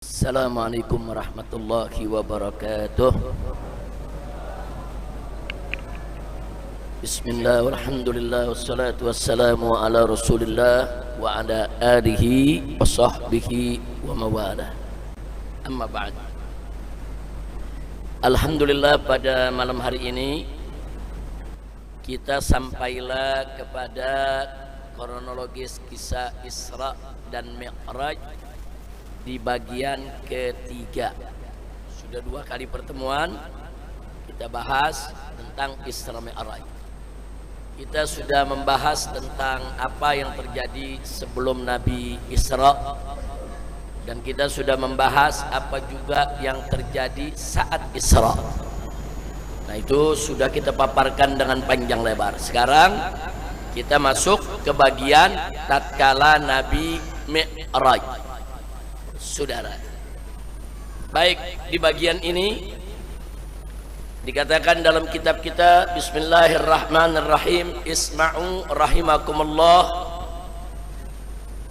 Assalamualaikum warahmatullahi wabarakatuh. Bismillah walhamdulillah wassalatu wassalamu ala rasulillah wa ala alihi wa sahbihi wa mawala. Amma ba'd. Alhamdulillah, pada malam hari ini kita sampailah kepada kronologis kisah Isra dan Mi'raj di bagian ketiga. Sudah 2 kali pertemuan kita bahas tentang Isra Mi'raj. Kita sudah membahas tentang apa yang terjadi sebelum Nabi Isra, dan kita sudah membahas apa juga yang terjadi saat Isra. Nah, itu sudah kita paparkan dengan panjang lebar. Sekarang kita masuk ke bagian tatkala Nabi Mi'raj. Saudara, baik, di bagian ini dikatakan dalam kitab kita, Bismillahirrahmanirrahim, isma'u rahimakumullah,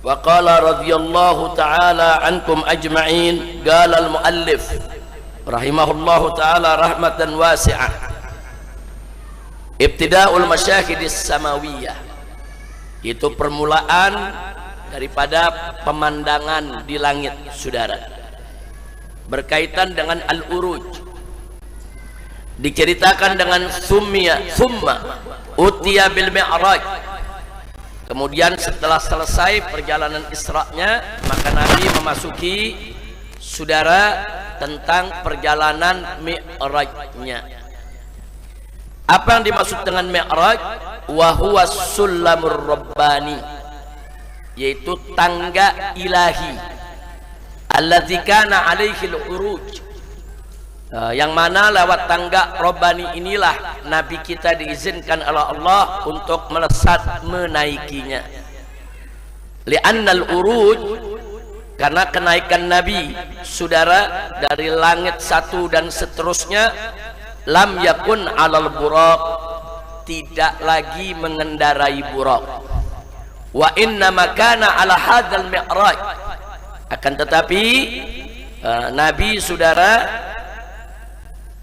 wa qala radhiyallahu ta'ala ankum ajma'in, qala al-muallif rahimahullahu ta'ala rahmatan wasi'ah, ibtida'ul masyahidis samawiyah, itu permulaan daripada pemandangan di langit, saudara, berkaitan dengan al-uruj. Diceritakan dengan summa utiya bil mi'raj. Kemudian setelah selesai perjalanan Isra-nya, maka Nabi memasuki, saudara, tentang perjalanan Mi'raj-nya. Apa yang dimaksud dengan Mi'raj? Wa huwa sullamur rabbani, yaitu tangga ilahi, alladzi kana alaihi al-uruj, yang mana lewat tangga Rabbani inilah Nabi kita diizinkan oleh Allah untuk melesat menaikinya. Li'annal uruj, karena kenaikan Nabi, saudara, dari langit 1 dan seterusnya, lam yakun alal buraq, tidak lagi mengendarai buraq. Wa inna makana ala hadzal mi'raj, akan tetapi Nabi, saudara,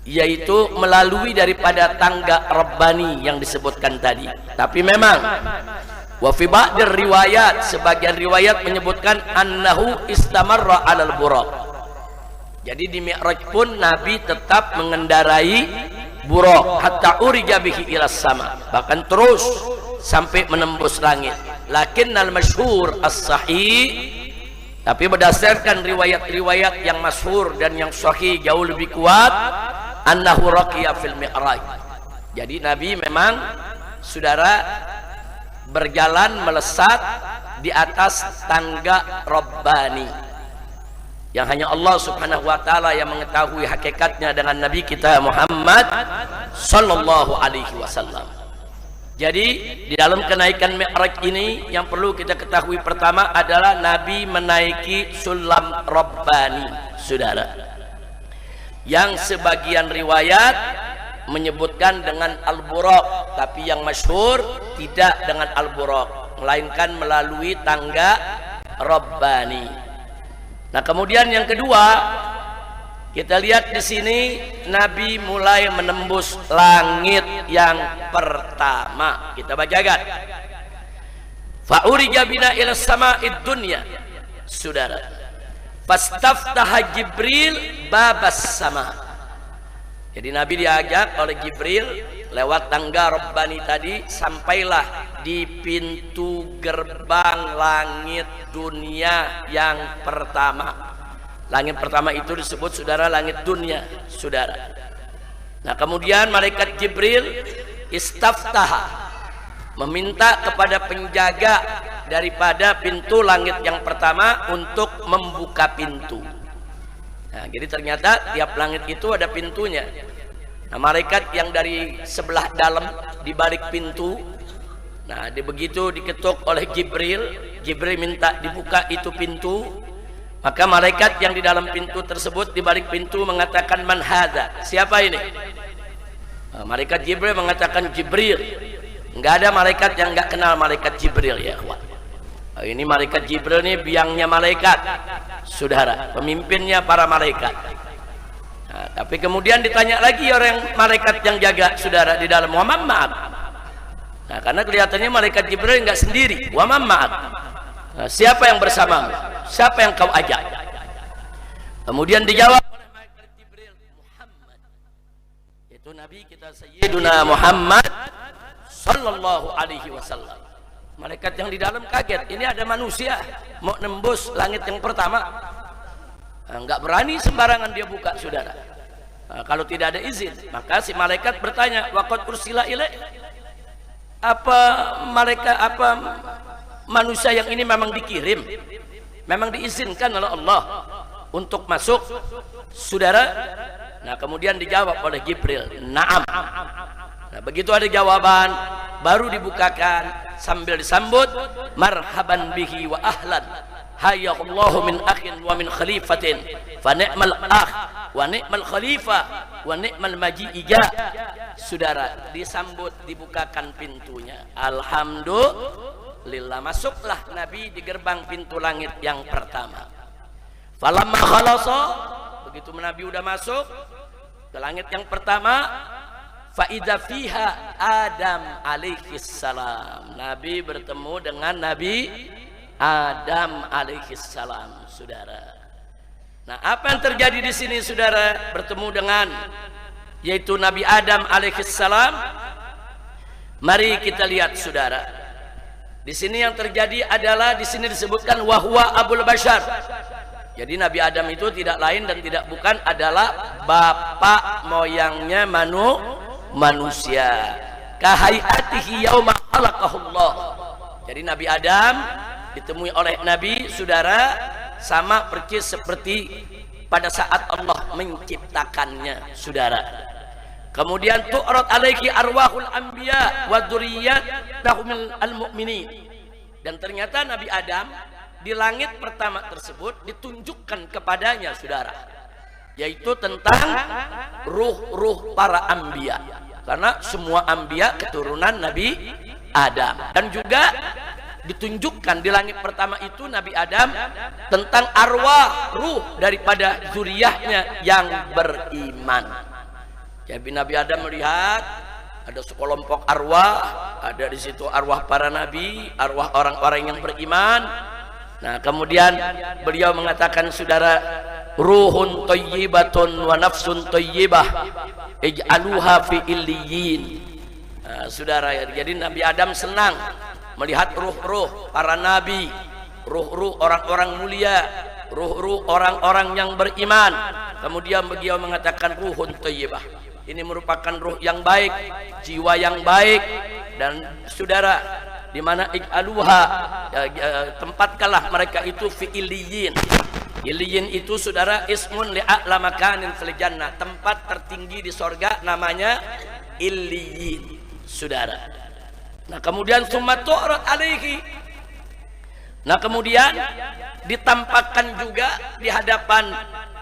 yaitu melalui daripada tangga Rabbani yang disebutkan tadi. Tapi memang wa fi ba'dir riwayat, sebagian riwayat menyebutkan annahu istamarra alal buraq. Jadi di Mi'raj pun Nabi tetap mengendarai buraq hatta urija bihi ila sama, bahkan terus sampai menembus langit. Lakinnal masyhur as-sahih, tapi berdasarkan riwayat-riwayat yang masyhur dan yang sahih jauh lebih kuat, annahu raqiya fil mi'raj. Jadi Nabi memang, saudara, berjalan melesat di atas tangga Rabbani yang hanya Allah subhanahu wa ta'ala yang mengetahui hakikatnya dengan Nabi kita Muhammad sallallahu alaihi wasallam. Jadi di dalam kenaikan Mi'raj ini yang perlu kita ketahui pertama adalah Nabi menaiki sulam Rabbani, saudara, yang sebagian riwayat menyebutkan dengan al-buraq, tapi yang masyhur tidak dengan al-buraq, melainkan melalui tangga Rabbani. Nah, kemudian yang kedua, kita lihat di sini Nabi mulai menembus langit yang pertama. Kita bacakan. Fa urija bina ila sama'id dunya, saudara. Fastaftaha Jibril babas sama. Jadi Nabi diajak oleh Jibril lewat tangga Rabbani tadi, sampailah di pintu gerbang langit dunia yang pertama. Langit pertama itu disebut, saudara, langit dunia, saudara. Nah, kemudian malaikat Jibril istaftaha, meminta kepada penjaga daripada pintu langit yang pertama untuk membuka pintu. Nah, jadi ternyata tiap langit itu ada pintunya. Nah, malaikat yang dari sebelah dalam di balik pintu, nah, begitu diketuk oleh Jibril, Jibril minta dibuka itu pintu, maka malaikat yang di dalam pintu tersebut, di balik pintu, mengatakan, man hadza, siapa ini? Nah, malaikat Jibril mengatakan Jibril. Enggak ada malaikat yang enggak kenal malaikat Jibril, ya kawan. Ini malaikat Jibril ini biangnya malaikat, saudara, pemimpinnya para malaikat. Nah, tapi kemudian ditanya lagi orang malaikat yang jaga, saudara, di dalam, wa man ma'ak. Nah, karena kelihatannya malaikat Jibril nggak sendiri. Wa man ma'ak. Nah, siapa yang bersamamu? Siapa yang kau ajak? Kemudian dijawab oleh malaikat Jibril, Muhammad. Itu Nabi kita Sayyiduna Muhammad sallallahu alaihi wasallam. Malaikat yang di dalam kaget, ini ada manusia mau nembus langit yang pertama. Nah, nggak berani sembarangan dia buka, saudara. Nah, kalau tidak ada izin, maka si malaikat bertanya, waqad ursila ilaih. Apa manusia yang ini memang dikirim, memang diizinkan oleh Allah untuk masuk, saudara? Nah, kemudian dijawab oleh Jibril, na'am. Nah, begitu ada jawaban, baru dibukakan sambil disambut, marhaban bihi wa ahlan, hayyallahu min akhin wa min khalifatin, fa ni'mal akh wa ni'mal khalifah wa ni'mal maji'ija. Saudara, disambut, dibukakan pintunya, alhamdulillah, masuklah Nabi di gerbang pintu langit yang pertama. Falamma khalasa, begitu Nabi udah masuk ke langit yang pertama, faida fiha Adam alaihi salam. Nabi bertemu dengan Nabi Adam alaihi salam, saudara. Nah, apa yang terjadi di sini, saudara? Bertemu dengan yaitu Nabi Adam alaihi salam. Mari kita lihat, saudara. Di sini yang terjadi adalah, di sini disebutkan wahwa abul bashar. Jadi Nabi Adam itu tidak lain dan tidak bukan adalah bapak moyangnya manusia. Kahayatihi yauma khalaqahullah. Jadi Nabi Adam ditemui oleh Nabi, saudara, sama persis seperti pada saat Allah menciptakannya, saudara. Kemudian tu'rad alaihi arwahul anbiya wa dzurriyyatahum al-mu'minin. Dan ternyata Nabi Adam di langit pertama tersebut ditunjukkan kepadanya, saudara, yaitu tentang ruh-ruh para anbiya. Karena semua anbiya keturunan Nabi Adam. Dan juga ditunjukkan di langit pertama itu Nabi Adam tentang arwah, ruh daripada zuriyahnya yang beriman. Jadi Nabi Adam melihat ada sekelompok arwah, ada di situ arwah para nabi, arwah orang-orang yang beriman. Nah, kemudian beliau mengatakan, saudara, ruhun thayyibatun wa nafsun thayyibah ij'aluha fi illiyin. Nah, saudara, jadi Nabi Adam senang melihat ruh-ruh para nabi, ruh-ruh orang-orang mulia, ruh-ruh orang-orang yang beriman. Kemudian beliau mengatakan ruhun thayyibah. Ini merupakan ruh yang baik, jiwa yang baik. Dan saudara, di mana ij'aluha, tempatkanlah mereka itu fi illiyin. Illiyin itu, saudara, ismun li'a'la makanin fil jannah, tempat tertinggi di sorga namanya illiyin, saudara. Nah, kemudian summa tu'rad alaihi. Nah, kemudian ditampakkan juga di hadapan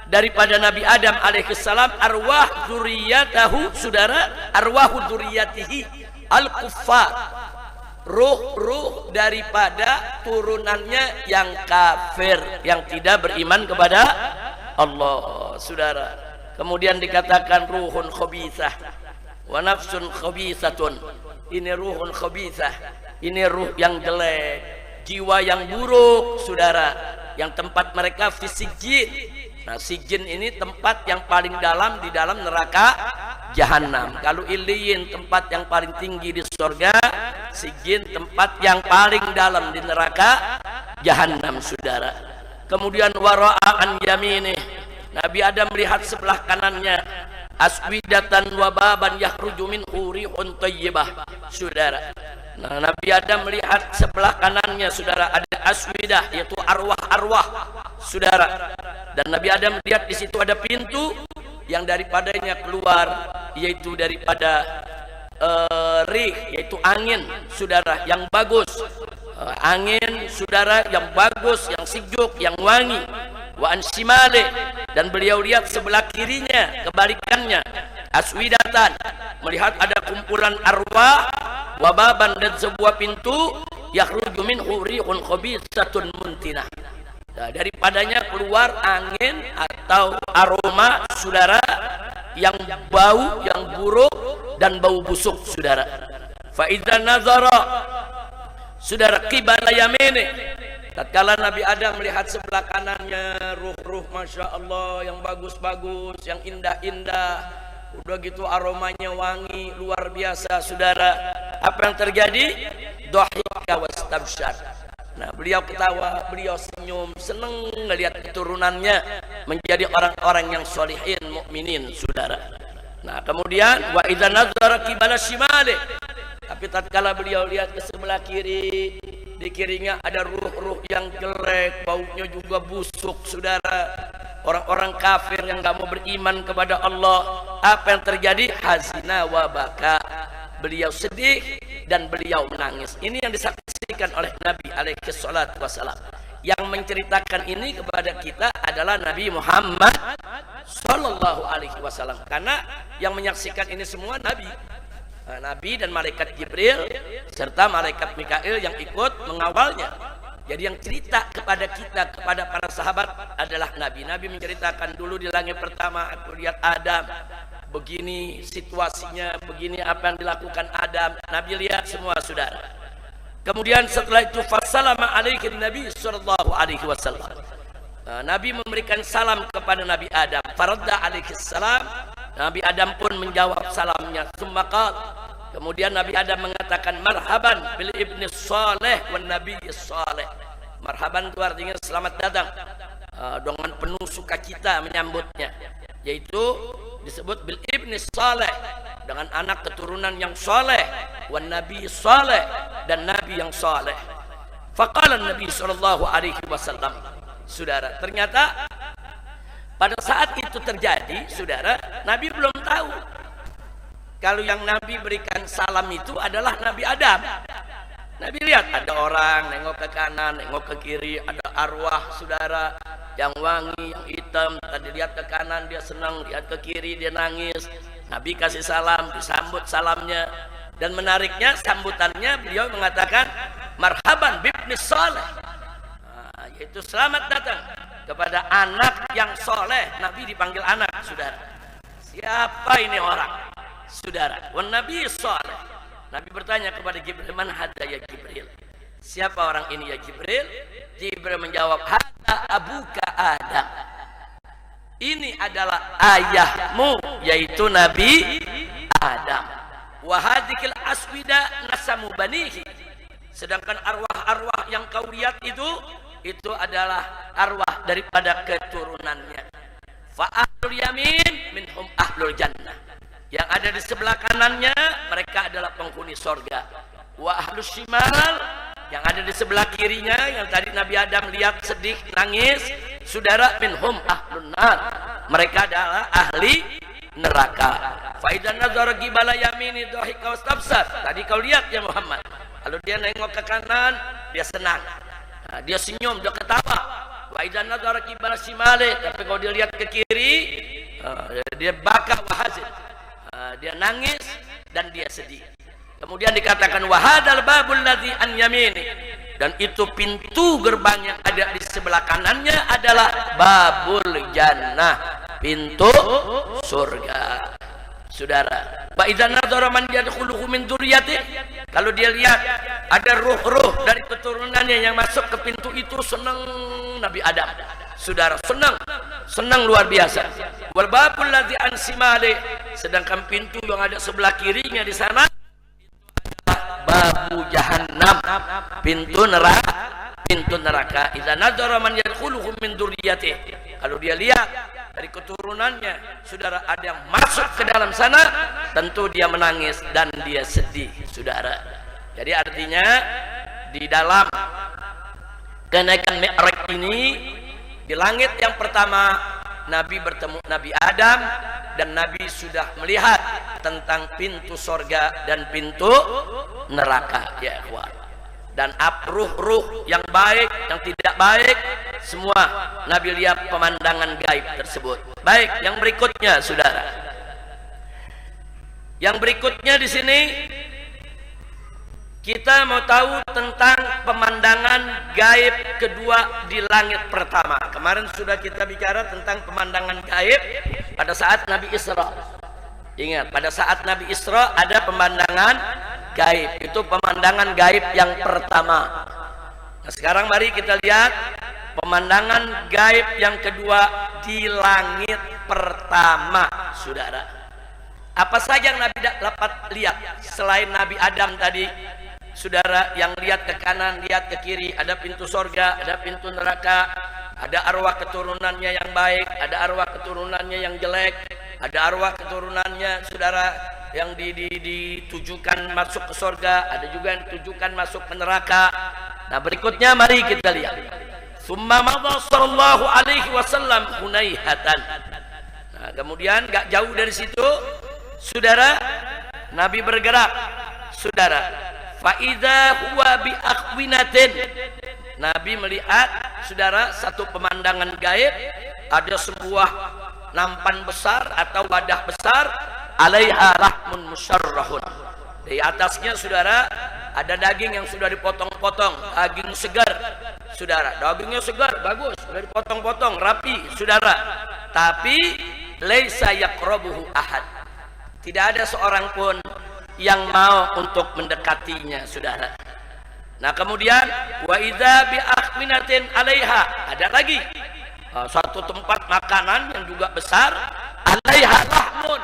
daripada Nabi Adam alaihi salam arwah dzurriyyatahu, saudara, arwahu dzurriyyatihi al-kuffar, ruh-ruh daripada turunannya yang kafir, yang tidak beriman kepada Allah, saudara. Kemudian dikatakan ruhun khabithah wa nafsun khabithatun. Ini ruhun khabithah, ini ruh yang jelek, jiwa yang buruk, saudara, yang tempat mereka fi sijjin. Nah, sijjin ini tempat yang paling dalam di dalam neraka jahanam. Kalau illiyin tempat yang paling tinggi di surga, sijjin tempat yang paling dalam di neraka jahanam, saudara. Kemudian wara'a an yaminih, Nabi Adam melihat sebelah kanannya aswidatan wa baban yakhruju minhu rihun thayyibah, saudara. Nah, Nabi Adam melihat sebelah kanannya, saudara, ada aswidah, yaitu arwah-arwah, saudara. Dan Nabi Adam lihat di situ ada pintu yang daripadanya keluar, yaitu daripada rih, yaitu angin, saudara, yang bagus. Angin, saudara, yang bagus, yang sejuk, yang wangi. Wa ansimale, dan beliau lihat sebelah kirinya, kebalikannya, aswidatan, melihat ada kumpulan arwah, wababan, dan sebuah pintu yakhruju minhu rihun khabithatun muntinah. Nah, daripadanya keluar angin atau aroma, saudara, yang bau, yang buruk dan bau busuk, saudara. Fa idza nazara, saudara, qibala yamini, tatkala Nabi Adam melihat sebelah kanannya ruh-ruh masya Allah yang bagus-bagus, yang indah-indah, udah gitu aromanya wangi luar biasa, saudara. Apa yang terjadi? Dhahika wastabsyar. Nah, beliau ketawa, beliau senyum, senang melihat keturunannya menjadi orang-orang yang sholihin, mukminin, saudara. Nah, kemudian wa idza nazara qibala shimali, tapi tatkala beliau lihat ke sebelah kiri, di kirinya ada ruh-ruh yang jelek, baunya juga busuk, saudara. Orang-orang kafir yang enggak mau beriman kepada Allah. Apa yang terjadi? Hazina wa baka. Beliau sedih dan beliau menangis. Ini yang disaksikan oleh Nabi alaihi salatu wasalam. Yang menceritakan ini kepada kita adalah Nabi Muhammad sallallahu alaihi wasallam. Karena yang menyaksikan ini semua Nabi. Nabi dan malaikat Jibril serta malaikat Mikail yang ikut mengawalnya. Jadi yang cerita kepada kita, kepada para sahabat adalah Nabi. Nabi menceritakan dulu di langit pertama aku lihat Adam, begini situasinya, begini apa yang dilakukan Adam. Nabi lihat semua, saudara. Kemudian setelah itu fasalama alaihi Nabi sallallahu alaihi wasallam. Nabi memberikan salam kepada Nabi Adam. Faradda alaihi salam. Nabi Adam pun menjawab salamnya. Summa kemudian Nabi Adam mengatakan marhaban bil ibni saleh wan nabi saleh. Marhaban itu artinya selamat datang, dengan penuh sukacita menyambutnya, yaitu disebut bil ibni saleh, dengan anak keturunan yang saleh, wan nabi saleh, dan nabi yang saleh. Faqala Nabi sallallahu alaihi wasallam, saudara, ternyata pada saat itu terjadi, saudara, Nabi belum tahu kalau yang Nabi berikan salam itu adalah Nabi Adam. Nabi lihat ada orang nengok ke kanan, nengok ke kiri, ada arwah, saudara, yang wangi, yang hitam. Tadi lihat ke kanan dia senang, lihat ke kiri dia nangis. Nabi kasih salam, disambut salamnya. Dan menariknya sambutannya beliau mengatakan marhaban bibni saleh, yaitu selamat datang kepada anak yang soleh. Nabi dipanggil anak, saudara. Siapa ini orang, saudara? Wan nabi saleh. Nabi bertanya kepada Jibril, man hadza ya Jibril? Siapa orang ini ya Jibril? Jibril menjawab, hadza abuka Adam. Ini adalah ayahmu, yaitu Nabi Adam. Wa hadzikil aswida nasamu banihi. Sedangkan arwah-arwah yang kau lihat itu adalah arwah daripada keturunannya. Fa ahlul yamin minhum ahlul jannah. Yang ada di sebelah kanannya mereka adalah penghuni sorga. Wa ahlus shimal, yang ada di sebelah kirinya yang tadi Nabi Adam lihat sedih nangis, saudara, minhum ahlun nar, mereka adalah ahli neraka. Fa idza nazara qibala yamini dhahika wastabsar. Tadi kau lihat ya Muhammad, kalau dia nengok ke kanan dia senang, dia senyum, dia ketawa. Wa idza nazara qibala shimali, tapi kalau dia lihat ke kiri dia baka wa hazin, dia nangis dan dia sedih. Kemudian dikatakan wahadal babul ladzi an yamini, dan itu pintu gerbang yang ada di sebelah kanannya adalah babul jannah, pintu surga, saudara. Wa idza nadzara man yadkhuluhu min dzurriyyati, kalau dia lihat ada ruh-ruh dari keturunannya yang masuk ke pintu itu, senang Nabi Adam, saudara, senang luar biasa. Wal babul ladzi an simali, sedangkan pintu yang ada sebelah kirinya di sana babu jahannam, pintu neraka. Idza nadzara man yadkhuluhu min dzurriyyati, kalau dia lihat dari keturunannya, saudara, ada yang masuk ke dalam sana, tentu dia menangis dan dia sedih, saudara. Jadi artinya di dalam kenaikan Mi'raj ini, di langit yang pertama Nabi bertemu Nabi Adam, dan Nabi sudah melihat tentang pintu sorga dan pintu neraka, ya ikhwan. Dan ruh-ruh yang baik, yang tidak baik, semua Nabi lihat pemandangan gaib tersebut. Baik, yang berikutnya, saudara. Yang berikutnya di sini Kita mau tahu tentang pemandangan gaib kedua di langit pertama. Kemarin sudah kita bicara tentang pemandangan gaib pada saat Nabi Isra. Ingat, pada saat Nabi Isra ada pemandangan gaib. Itu pemandangan gaib yang pertama. Nah, sekarang mari kita lihat pemandangan gaib yang kedua di langit pertama, saudara. Apa saja yang Nabi dapat lihat selain Nabi Adam tadi, saudara, yang lihat ke kanan, lihat ke kiri, ada pintu sorga, ada pintu neraka, ada arwah keturunannya yang baik, ada arwah keturunannya yang jelek, ada arwah keturunannya, saudara, yang ditujukan masuk ke sorga, ada juga yang ditujukan masuk ke neraka. Nah, berikutnya mari kita lihat. Summa madha sallallahu alaihi wasallam hunaihatan. Nah, kemudian gak jauh dari situ, saudara, Nabi bergerak, saudara. Faidza huwa bi akhwinatin. Nabi melihat, saudara, satu pemandangan gaib, ada sebuah nampan besar atau wadah besar, alaiha lahmun musyarrahun. Di atasnya, saudara, ada daging yang sudah dipotong-potong, daging segar, saudara. Dagingnya segar, bagus, sudah dipotong-potong, rapi, saudara. Tapi laisa yaqrabuhu ahad. Tidak ada seorang pun yang mau untuk mendekatinya, saudara. Nah, kemudian wa idza bi akhminatin 'alaiha, ada lagi suatu tempat makanan yang juga besar, 'alaiha lahmun.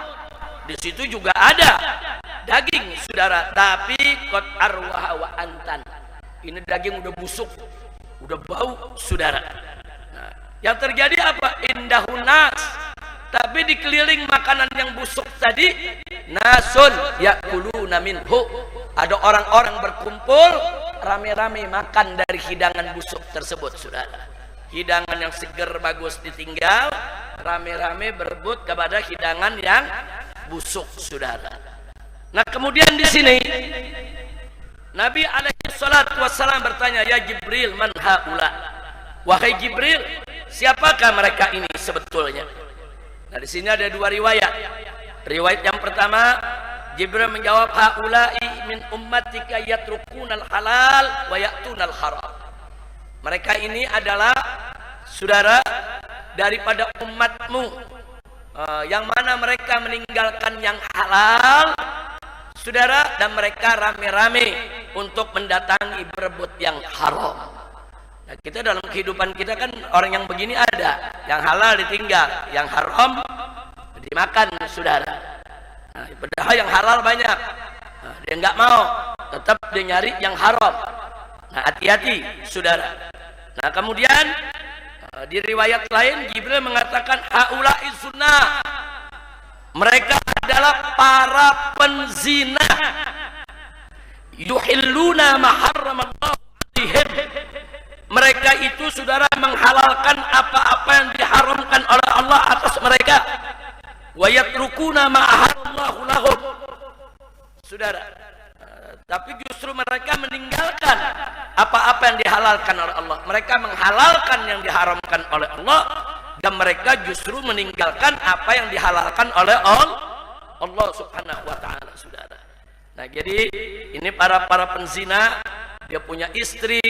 Di situ juga ada daging, saudara, tapi qad arwaha wa antan. Ini daging udah busuk, udah bau, saudara. Nah, yang terjadi apa? Indahun nas. Tapi dikeliling makanan yang busuk tadi, nasun yakuluna minhu. Ada orang-orang berkumpul rame-rame makan dari hidangan busuk tersebut, saudara. Hidangan yang seger bagus ditinggal, rame-rame berebut kepada hidangan yang busuk, saudara. Nah, kemudian di sini Nabi alaihi salatu wassalam bertanya, ya Jibril, man haula? Wahai Jibril, siapakah mereka ini sebetulnya? Nah, di sini ada dua riwayat. Riwayat yang pertama, Jibril menjawab, haula'i min ummatika yatrukunal halal wa ya'tunal haram. Mereka ini adalah, saudara, daripada umatmu, yang mana mereka meninggalkan yang halal, saudara, dan mereka rame-rame untuk mendatangi berebut yang haram. Nah, kita dalam kehidupan kita kan orang yang begini ada, yang halal ditinggal, yang haram dimakan, saudara. Nah, padahal yang halal banyak, nah, dia nggak mau, tetap dia nyari yang haram. Nah, hati-hati, saudara. Nah, kemudian di riwayat lain Jibril mengatakan haula'i sunnah. Mereka adalah para penzina. Yuhilluna ma harramallahu alaihim. Mereka itu, saudara, menghalalkan apa-apa yang diharamkan oleh Allah atas mereka. Wa yatrukuna ma ahallallahu lahum. Saudara, tapi justru mereka meninggalkan apa-apa yang dihalalkan oleh Allah. Mereka menghalalkan yang diharamkan oleh Allah, dan mereka justru meninggalkan apa yang dihalalkan oleh Allah subhanahu wa ta'ala, saudara. Nah, jadi ini para penzina, dia punya istri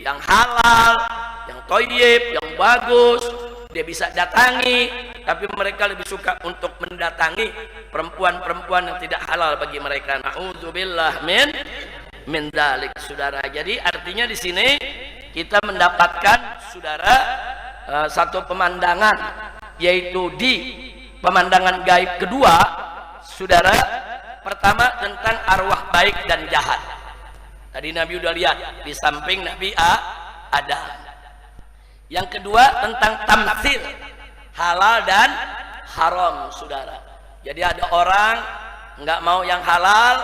yang halal, yang thayyib, yang bagus, dia bisa datangi, tapi mereka lebih suka untuk mendatangi perempuan-perempuan yang tidak halal bagi mereka. Na'udzubillah min dzalik, saudara. Jadi artinya di sini kita mendapatkan, saudara, satu pemandangan, yaitu di pemandangan gaib kedua, saudara. Pertama tentang arwah baik dan jahat. Tadi Nabi udah lihat di samping Nabi ada. Yang kedua tentang tamtsil, halal dan haram, saudara. Jadi ada orang nggak mau yang halal,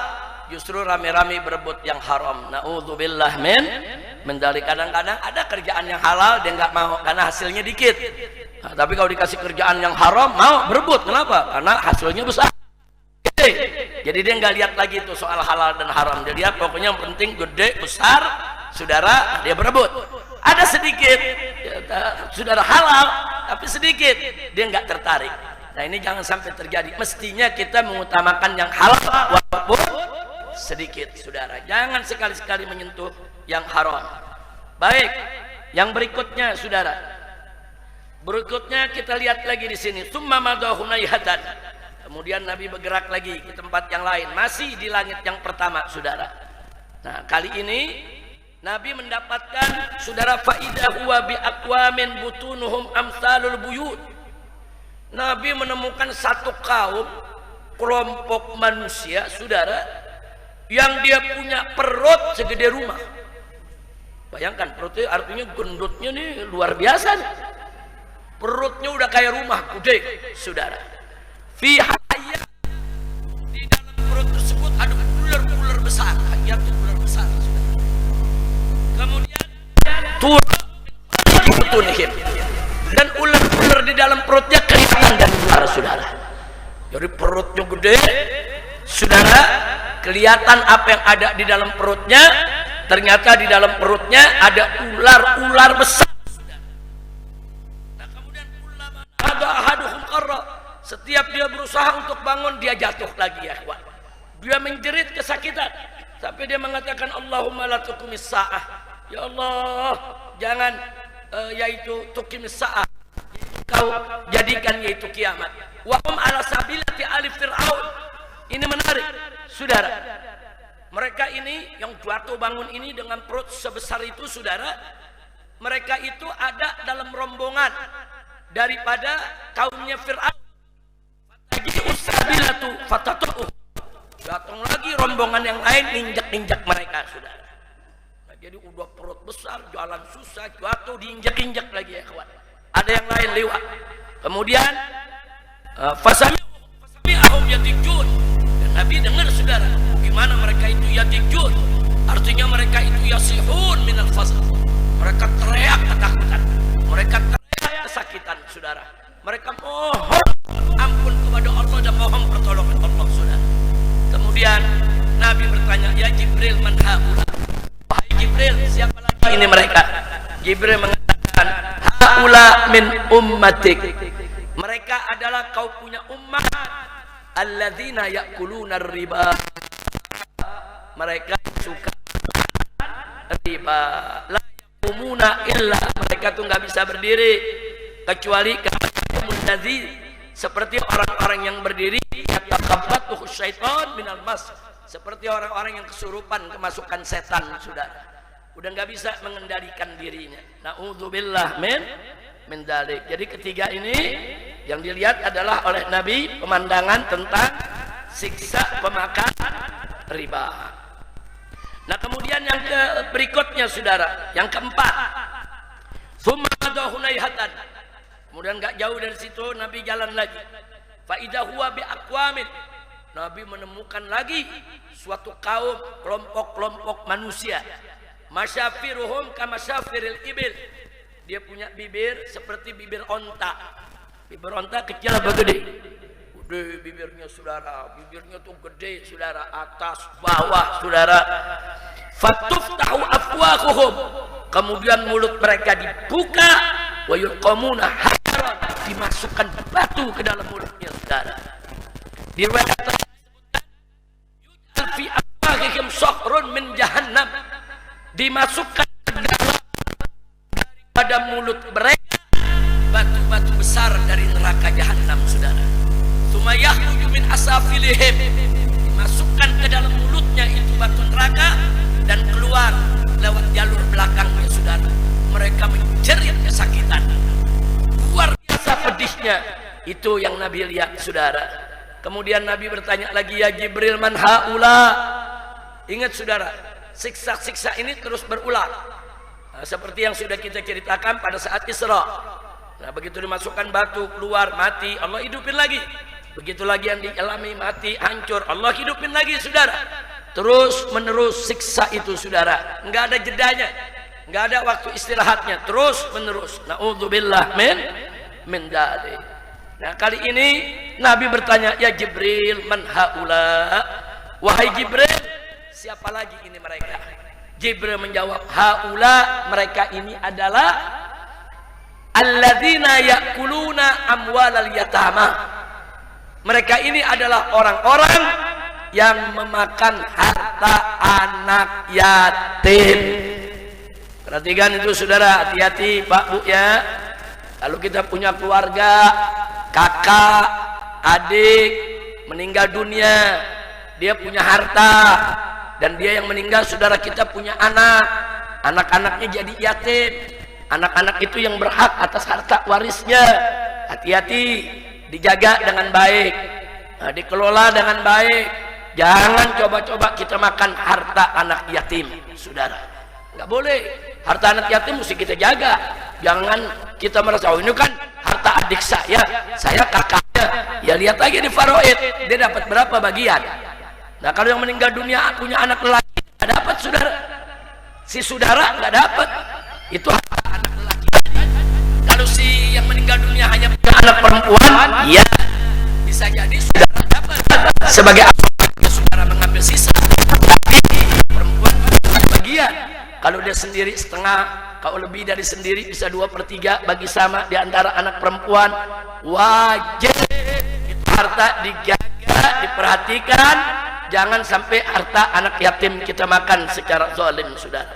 justru rame-rame berebut yang haram. Na'udzubillah min dzalik. Kadang-kadang ada kerjaan yang halal dia nggak mau karena hasilnya dikit. Nah, tapi kalau dikasih kerjaan yang haram mau berebut. Kenapa? Karena hasilnya besar. Jadi dia nggak lihat lagi itu soal halal dan haram. Dia lihat pokoknya yang penting gede, besar, saudara, dia berebut. Ada sedikit, saudara, halal, tapi sedikit, dia nggak tertarik. Nah, ini jangan sampai terjadi. Mestinya kita mengutamakan yang halal walaupun sedikit, saudara. Jangan sekali-sekali menyentuh yang haram. Baik, yang berikutnya, saudara. Berikutnya kita lihat lagi di sini. Summa madahu naihatan. Kemudian Nabi bergerak lagi ke tempat yang lain, masih di langit yang pertama, saudara. Nah, kali ini Nabi mendapatkan, saudara, faidah huwa bi aqwamin butunuhum amsalul buyut. Nabi menemukan satu kaum, kelompok manusia, saudara, yang dia punya perut segede rumah. Bayangkan, perutnya artinya gendutnya nih luar biasa nih. Perutnya udah kayak rumah gede, saudara. Fi hayat, di dalam perut tersebut ada ular-ular besar. Hayat itu ular besar, saudara. Kemudian turun dan ular-ular di dalam perutnya kelihatan dan besar, saudara. Jadi perutnya gede, saudara, kelihatan apa yang ada di dalam perutnya. Ternyata di dalam perutnya ada ular-ular besar. Nah, kemudian ada ahaduhum qarra. Setiap dia berusaha untuk bangun, dia jatuh lagi, ya kawan. Dia menjerit kesakitan sampai dia mengatakan, Allahumma la tuqimis sa'ah. Ya Allah, jangan yaitu tuqimis sa'ah, kau jadikan yaitu kiamat. Wa hum ala sabilati ali fir'aun. Ini menarik, saudara. Mereka ini yang jatuh bangun ini dengan perut sebesar itu, saudara, mereka itu ada dalam rombongan daripada kaumnya Fir'aun. Datang lagi rombongan yang lain, injak-injak mereka, saudara. Nah, jadi udah perut besar, jalan susah, jatuh, diinjak-injak lagi, ya kawan. Ada yang lain lewat. Kemudian fasami'ahum yadijun. Dan Nabi dengar, saudara, gimana mereka itu yadijun. Artinya mereka itu yasihun minal fasl. Mereka teriak ketakutan, mereka teriak kesakitan, saudara. Mereka mohon ampun kepada Allah dan mohon pertolongan Allah, saudara. Kemudian Nabi bertanya, ya Jibril, man haula? Wahai Jibril, siapa lagi ini mereka? Jibril mengatakan, haula min ummatik. Mereka adalah kau punya umat. Alladzina ya'kuluna riba. Mereka suka riba. La yaqumuna illa, mereka tuh nggak bisa berdiri kecuali seperti orang-orang yang berdiri yatakabbathu syaitan minal mas, seperti orang-orang yang kesurupan kemasukan setan, saudara. Udah nggak bisa mengendalikan dirinya. Na'udzubillah min dzalik. Jadi ketiga ini yang dilihat adalah oleh Nabi pemandangan tentang siksa pemakan riba. Nah, kemudian yang berikutnya, saudara, yang keempat, summa madahu naihatan. Kemudian nggak jauh dari situ Nabi jalan lagi. Faidah huwa bi aqwamin. Nabi menemukan lagi suatu kaum, kelompok-kelompok manusia. Masyafiruhum kama syafiril ibil. Dia punya bibir seperti bibir onta. Bibir onta kecil apa gede? Gede bibirnya, saudara. Bibirnya tuh gede, saudara, atas bawah, saudara. Fatuftahu afwaquhum. Kemudian mulut mereka dibuka, wa yulqamuna hajaran, dimasukkan batu ke dalam mulutnya, saudara. Di riwayat disebutkan yuj'al fi afwahihim sakhrun min jahannam, dimasukkan ke dalam daripada mulut mereka batu-batu besar dari neraka jahanam, saudara. Tsumma yakhruju min asafilihim, dimasukkan ke dalam mulutnya itu batu neraka dan keluar lewat jalur belakangnya, saudara. Mereka menjerit kesakitan, luar biasa pedihnya. Itu yang Nabi lihat, saudara. Kemudian Nabi bertanya lagi, ya Jibril, man haula? Ingat, saudara, siksa-siksa ini terus berulang. Nah, seperti yang sudah kita ceritakan pada saat Isra. Nah, begitu dimasukkan batu, keluar, mati, Allah hidupin lagi. Begitu lagi yang dialami, mati, hancur, Allah hidupin lagi, saudara. Terus menerus siksa itu, saudara, nggak ada jedanya, nggak ada waktu istirahatnya, terus menerus. Na'udzubillah min dzalik. Nah, kali ini Nabi bertanya, ya Jibril, man haula? Wahai Jibril, siapa lagi ini mereka? Jibril menjawab, haula, mereka ini adalah alladzina ya'kuluna amwalal yatama. Mereka ini adalah orang-orang yang memakan harta anak yatim. Perhatikan itu saudara, hati-hati Pak Bu ya. Kalau kita punya keluarga, kakak, adik meninggal dunia, dia punya harta, dan dia yang meninggal saudara kita punya anak, anak-anaknya jadi yatim, anak-anak itu yang berhak atas harta warisnya. Hati-hati, dijaga dengan baik, dikelola dengan baik. Jangan coba-coba kita makan harta anak yatim saudara, nggak boleh. Harta anak yatim mesti kita jaga. Jangan kita merasa, oh ini kan harta adik saya kakaknya. Ya lihat aja di faraid, dia dapat berapa bagian. Nah kalau yang meninggal dunia punya anak lelaki, nggak dapat saudara. Si saudara nggak dapat. Itu harta anak lelaki. Kalau si yang meninggal dunia hanya punya anak perempuan, ya bisa jadi saudara dapat. Sebagai apa? Saudara mengambil sisa, tapi perempuan bagian. Kalau dia sendiri setengah, kalau lebih dari sendiri bisa 2/3 bagi sama di antara anak perempuan. Wajib itu harta dijaga, diperhatikan. Jangan sampai harta anak yatim kita makan secara zalim saudara.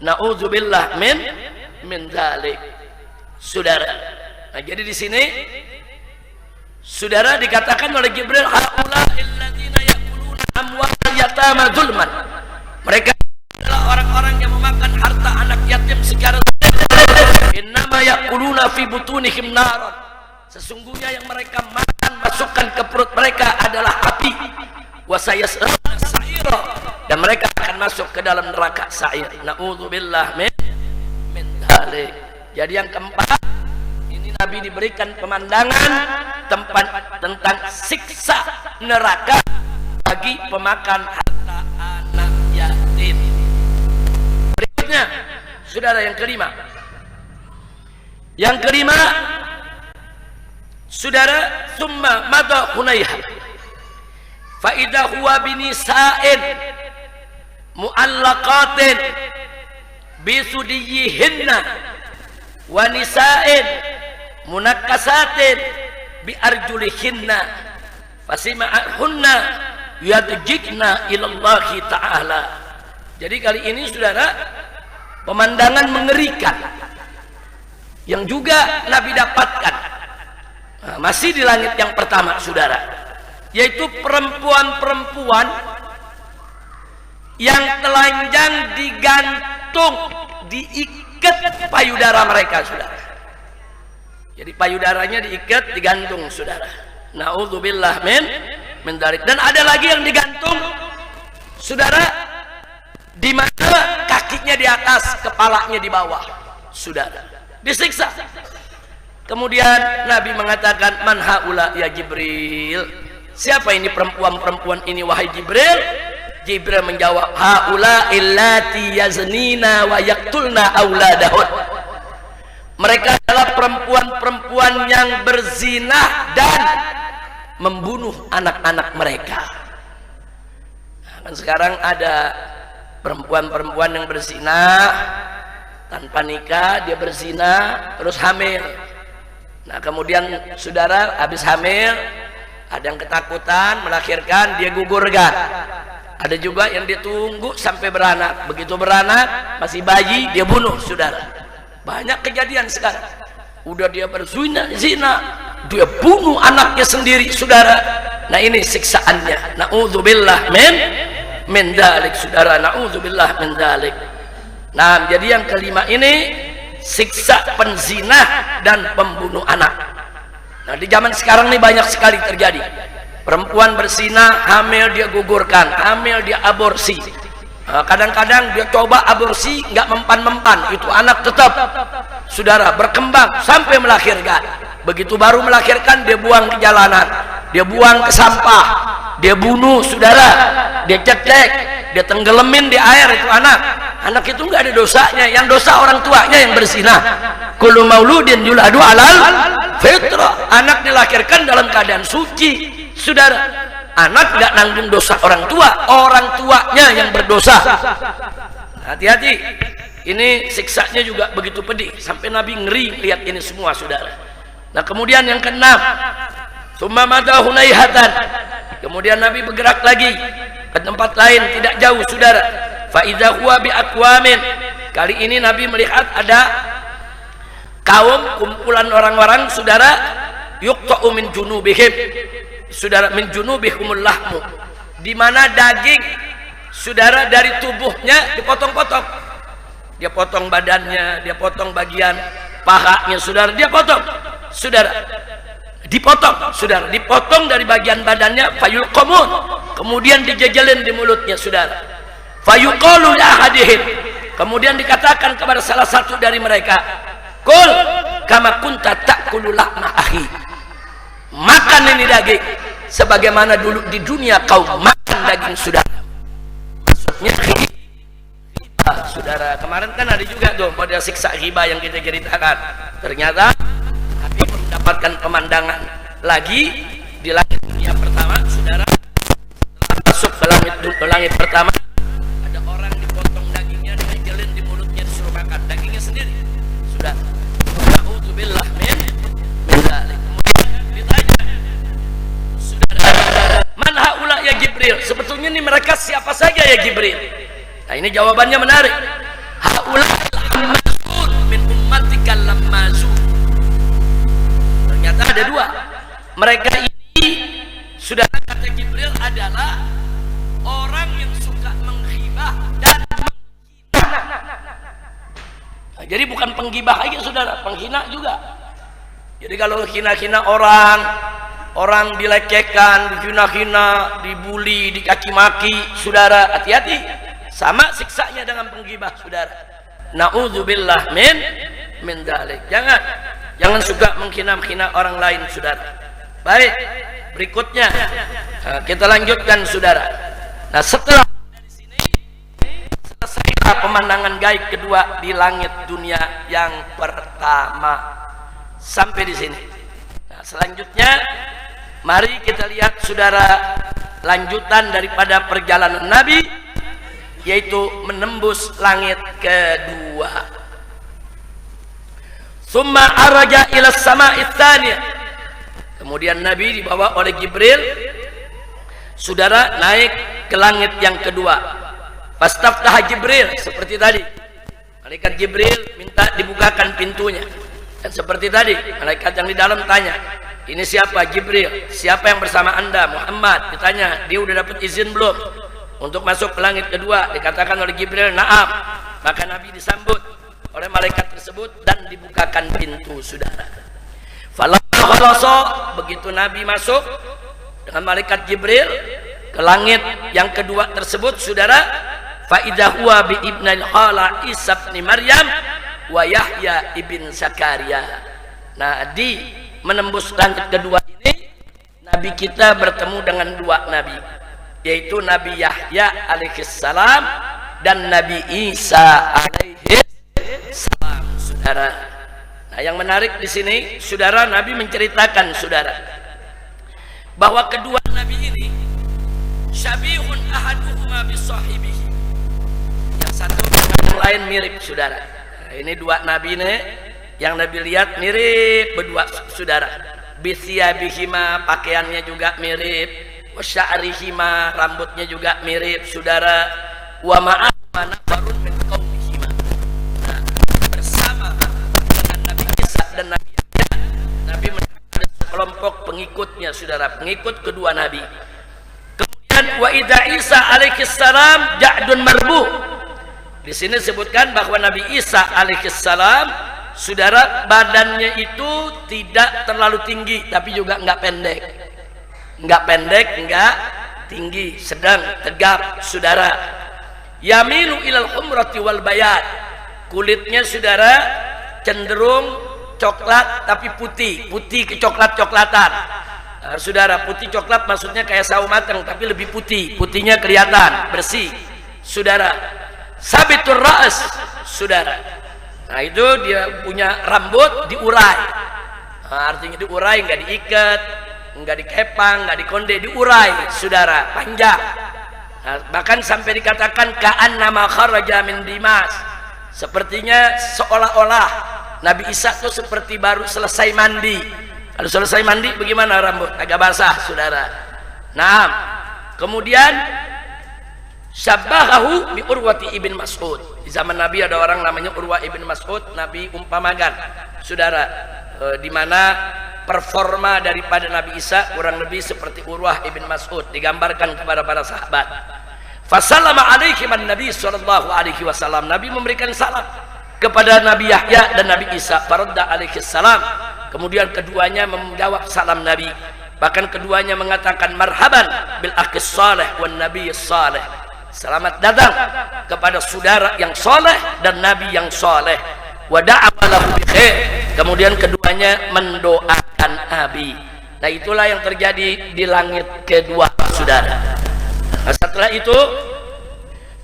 Nauzubillah min dzalik saudara. Nah jadi di sini saudara dikatakan oleh Jibril, haula'il ladzina ya'kuluna amwalal yatama zulman. Mereka adalah orang-orang yang memakan harta anak yatim secara innama ya'kuluna fi butunihim naran. Sesungguhnya yang mereka makan masukkan ke perut mereka adalah api. Wa sayaslawna sa'ira, dan mereka akan masuk ke dalam neraka sa'ir. Nauzubillah min dzalik. Jadi yang keempat, ini Nabi diberikan pemandangan tentang siksa neraka bagi pemakan harta anak yatim. Berikutnya saudara yang kelima. Yang kelima saudara, summa madha hunayha fa idza huwa binisa'in mu'allaqatin bisudiyihinna wa nisa'in munakkasatin bi arjulihinna fasima'hunna yadjikna ilallahi ta'ala. Jadi kali ini saudara, pemandangan mengerikan yang juga Nabi dapatkan, masih di langit yang pertama saudara, yaitu perempuan-perempuan yang telanjang digantung, diikat payudara mereka saudara. Jadi payudaranya diikat, digantung saudara. Nauzubillah min dzalik. Dan ada lagi yang digantung saudara, di mana kakinya di atas, kepalanya di bawah saudara, disiksa. Kemudian Nabi mengatakan, man haula ya Jibril, siapa ini perempuan-perempuan ini wahai Jibril? Jibril menjawab, haula illati yaznina wa yaqtulna auladahun. Mereka adalah perempuan-perempuan yang berzina dan membunuh anak-anak mereka. Nah, kan sekarang ada perempuan-perempuan yang berzina tanpa nikah, dia berzina terus hamil. Nah kemudian saudara habis hamil, ada yang ketakutan melahirkan, dia gugurkan. Ada juga yang ditunggu sampai beranak, begitu beranak masih bayi dia bunuh saudara. Banyak kejadian sekarang. Udah dia berzina, dia bunuh anaknya sendiri saudara. Nah ini siksaannya. Nauzubillah min dzalik saudara, nauzubillah min dzalik. Nah jadi yang kelima ini siksa penzina dan pembunuh anak. Nah di zaman sekarang ini banyak sekali terjadi. Perempuan berzina, hamil dia gugurkan, hamil dia aborsi. Kadang-kadang dia coba aborsi nggak mempan-mempan, itu anak tetap saudara berkembang sampai melahirkan. Begitu baru melahirkan dia buang ke jalanan, dia buang ke sampah, dia bunuh saudara, dia cekcek, dia tenggelamin di air itu anak. Anak itu nggak ada dosanya, yang dosa orang tuanya yang berzina. Kullu mauludin yuladu alal fitrah. Anak dilahirkan dalam keadaan suci saudara. Anak nggak nanggung dosa orang tuanya yang berdosa. Hati-hati, ini siksanya juga begitu pedih sampai Nabi ngeri lihat ini semua saudara. Nah kemudian yang keenam, summa madha hunaihatan, kemudian Nabi bergerak lagi ke tempat lain tidak jauh saudara. Fa idza huwa bi aqwamin. Kali ini Nabi melihat ada kaum kumpulan orang-orang saudara, yuqta'u min junubihim. Saudara, min junubihumul lahmu, di mana daging saudara dari tubuhnya dipotong-potong. Dia potong badannya, dia potong bagian pahanya saudara, dia potong saudara, dipotong saudara, dipotong dari bagian badannya, fayulqamun, kemudian dijejelin di mulutnya saudara. Fayuqalu li ahadihim, kemudian dikatakan kepada salah satu dari mereka, kul kama kunta ta'kulu lahma akhi, makan ini daging sebagaimana dulu di dunia kau makan daging saudara. Maksudnya saudara, kemarin kan ada juga tuh pada siksa riba yang kita ceritakan. Ternyata Nabi mendapatkan pemandangan lagi di langit dunia pertama saudara. Setelah masuk ke langit pertama, ada orang dipotong dagingnya, dijelin di mulutnya, disuruh makan dagingnya sendiri sudah. Na'udzubillah min dzalik. Kemudian ditanya saudara, man haula ya Jibril, sebetulnya ini mereka siapa saja ya Jibril? Nah ini jawabannya menarik. Haula al-masul min ummatikal lamazun. Ternyata ada dua. Mereka ini sudah kata Jibril adalah orang yang suka menghibah dan menghina. Nah, jadi bukan penggibah aja saudara, penghina juga. Jadi kalau hina-hina orang dilecehkan, dihina-hina, dibully, dikaki maki, saudara hati-hati. Sama siksanya dengan penggibah saudara. Na'udzubillah min dzalik. Jangan suka menghina-hina orang lain saudara. Baik, berikutnya kita lanjutkan saudara. Nah setelah dari sini selesai pemandangan gaib kedua di langit dunia yang pertama. Sampai di sini. Nah selanjutnya mari kita lihat saudara lanjutan daripada perjalanan Nabi, yaitu menembus langit kedua. Summa araja ila sama'it tsaniyah. Kemudian Nabi dibawa oleh Jibril saudara naik ke langit yang kedua. Fastaftaha Jibril, seperti tadi malaikat Jibril minta dibukakan pintunya, dan seperti tadi malaikat yang di dalam tanya, ini siapa? Jibril. Siapa yang bersama anda? Muhammad. Ditanya, dia udah dapat izin belum untuk masuk ke langit kedua? Dikatakan oleh Jibril, na'am. Maka Nabi disambut oleh malaikat tersebut dan dibukakan pintu saudara. Falamma khalasa, begitu Nabi masuk dengan malaikat Jibril ke langit yang kedua tersebut saudara, fa idza huwa bi ibnil khala Isa bin Maryam wa Yahya ibn Zakaria. Nah di menembus langit kedua ini Nabi kita bertemu dengan dua nabi, yaitu Nabi Yahya alaihissalam dan Nabi Isa alaihissalam saudara. Nah yang menarik di sini saudara, Nabi menceritakan saudara bahwa kedua nabi ini syabihun ahaduhuma bi sahibihi, yang satu dengan yang lain mirip saudara. Nah, ini dua nabi ini yang Nabi lihat mirip berdua saudara. Bisiyabihima, pakaiannya juga mirip. Wasya'rihima, rambutnya juga mirip saudara. Wa ma'ahuma nafarun min qaumihima. Nah, bersama dengan Nabi Isa dan Nabi Yahya, Nabi menjadi sekelompok pengikutnya saudara, pengikut kedua nabi. Kemudian wa idza Isa alaihissalam ja'dun marbu. Di sini disebutkan bahwa Nabi Isa alaihissalam saudara badannya itu tidak terlalu tinggi tapi juga enggak pendek. Enggak pendek, enggak tinggi, sedang tegap saudara. Yamilu ilal humrati wal bayad. Kulitnya saudara cenderung coklat tapi putih, putih kecoklat-coklatan. Saudara, putih coklat maksudnya kayak sawo matang tapi lebih putih, putihnya kelihatan bersih saudara. Sabitur ra's saudara. Nah itu dia punya rambut diurai. Nah, artinya diurai, nggak diikat, nggak dikepang, nggak dikonde, diurai saudara, panjang. Nah, bahkan sampai dikatakan ka'annama kharaja min dimas, sepertinya seolah-olah Nabi Isa itu seperti baru selesai mandi. Kalau selesai mandi bagaimana rambut? Agak basah saudara. Nah, kemudian syabbahahu bi Urwati ibn Mas'ud. Di zaman Nabi ada orang namanya Urwah ibn Mas'ud, Nabi umpamakan, saudara, di mana performa daripada Nabi Isa kurang lebih seperti Urwah ibn Mas'ud, digambarkan kepada para sahabat. Fasallama alaihi man Nabi sallallahu alaihi wasallam. Nabi memberikan salam kepada Nabi Yahya dan Nabi Isa. Faradda alaihi salam. Kemudian keduanya menjawab salam Nabi. Bahkan keduanya mengatakan marhaban bil akhis salih wan nabiy salih. Selamat datang kepada saudara yang soleh dan nabi yang soleh. Wa da'a lahu bi khair. Kemudian keduanya mendoakan Nabi. Nah, itulah yang terjadi di langit kedua, saudara. Nah, setelah itu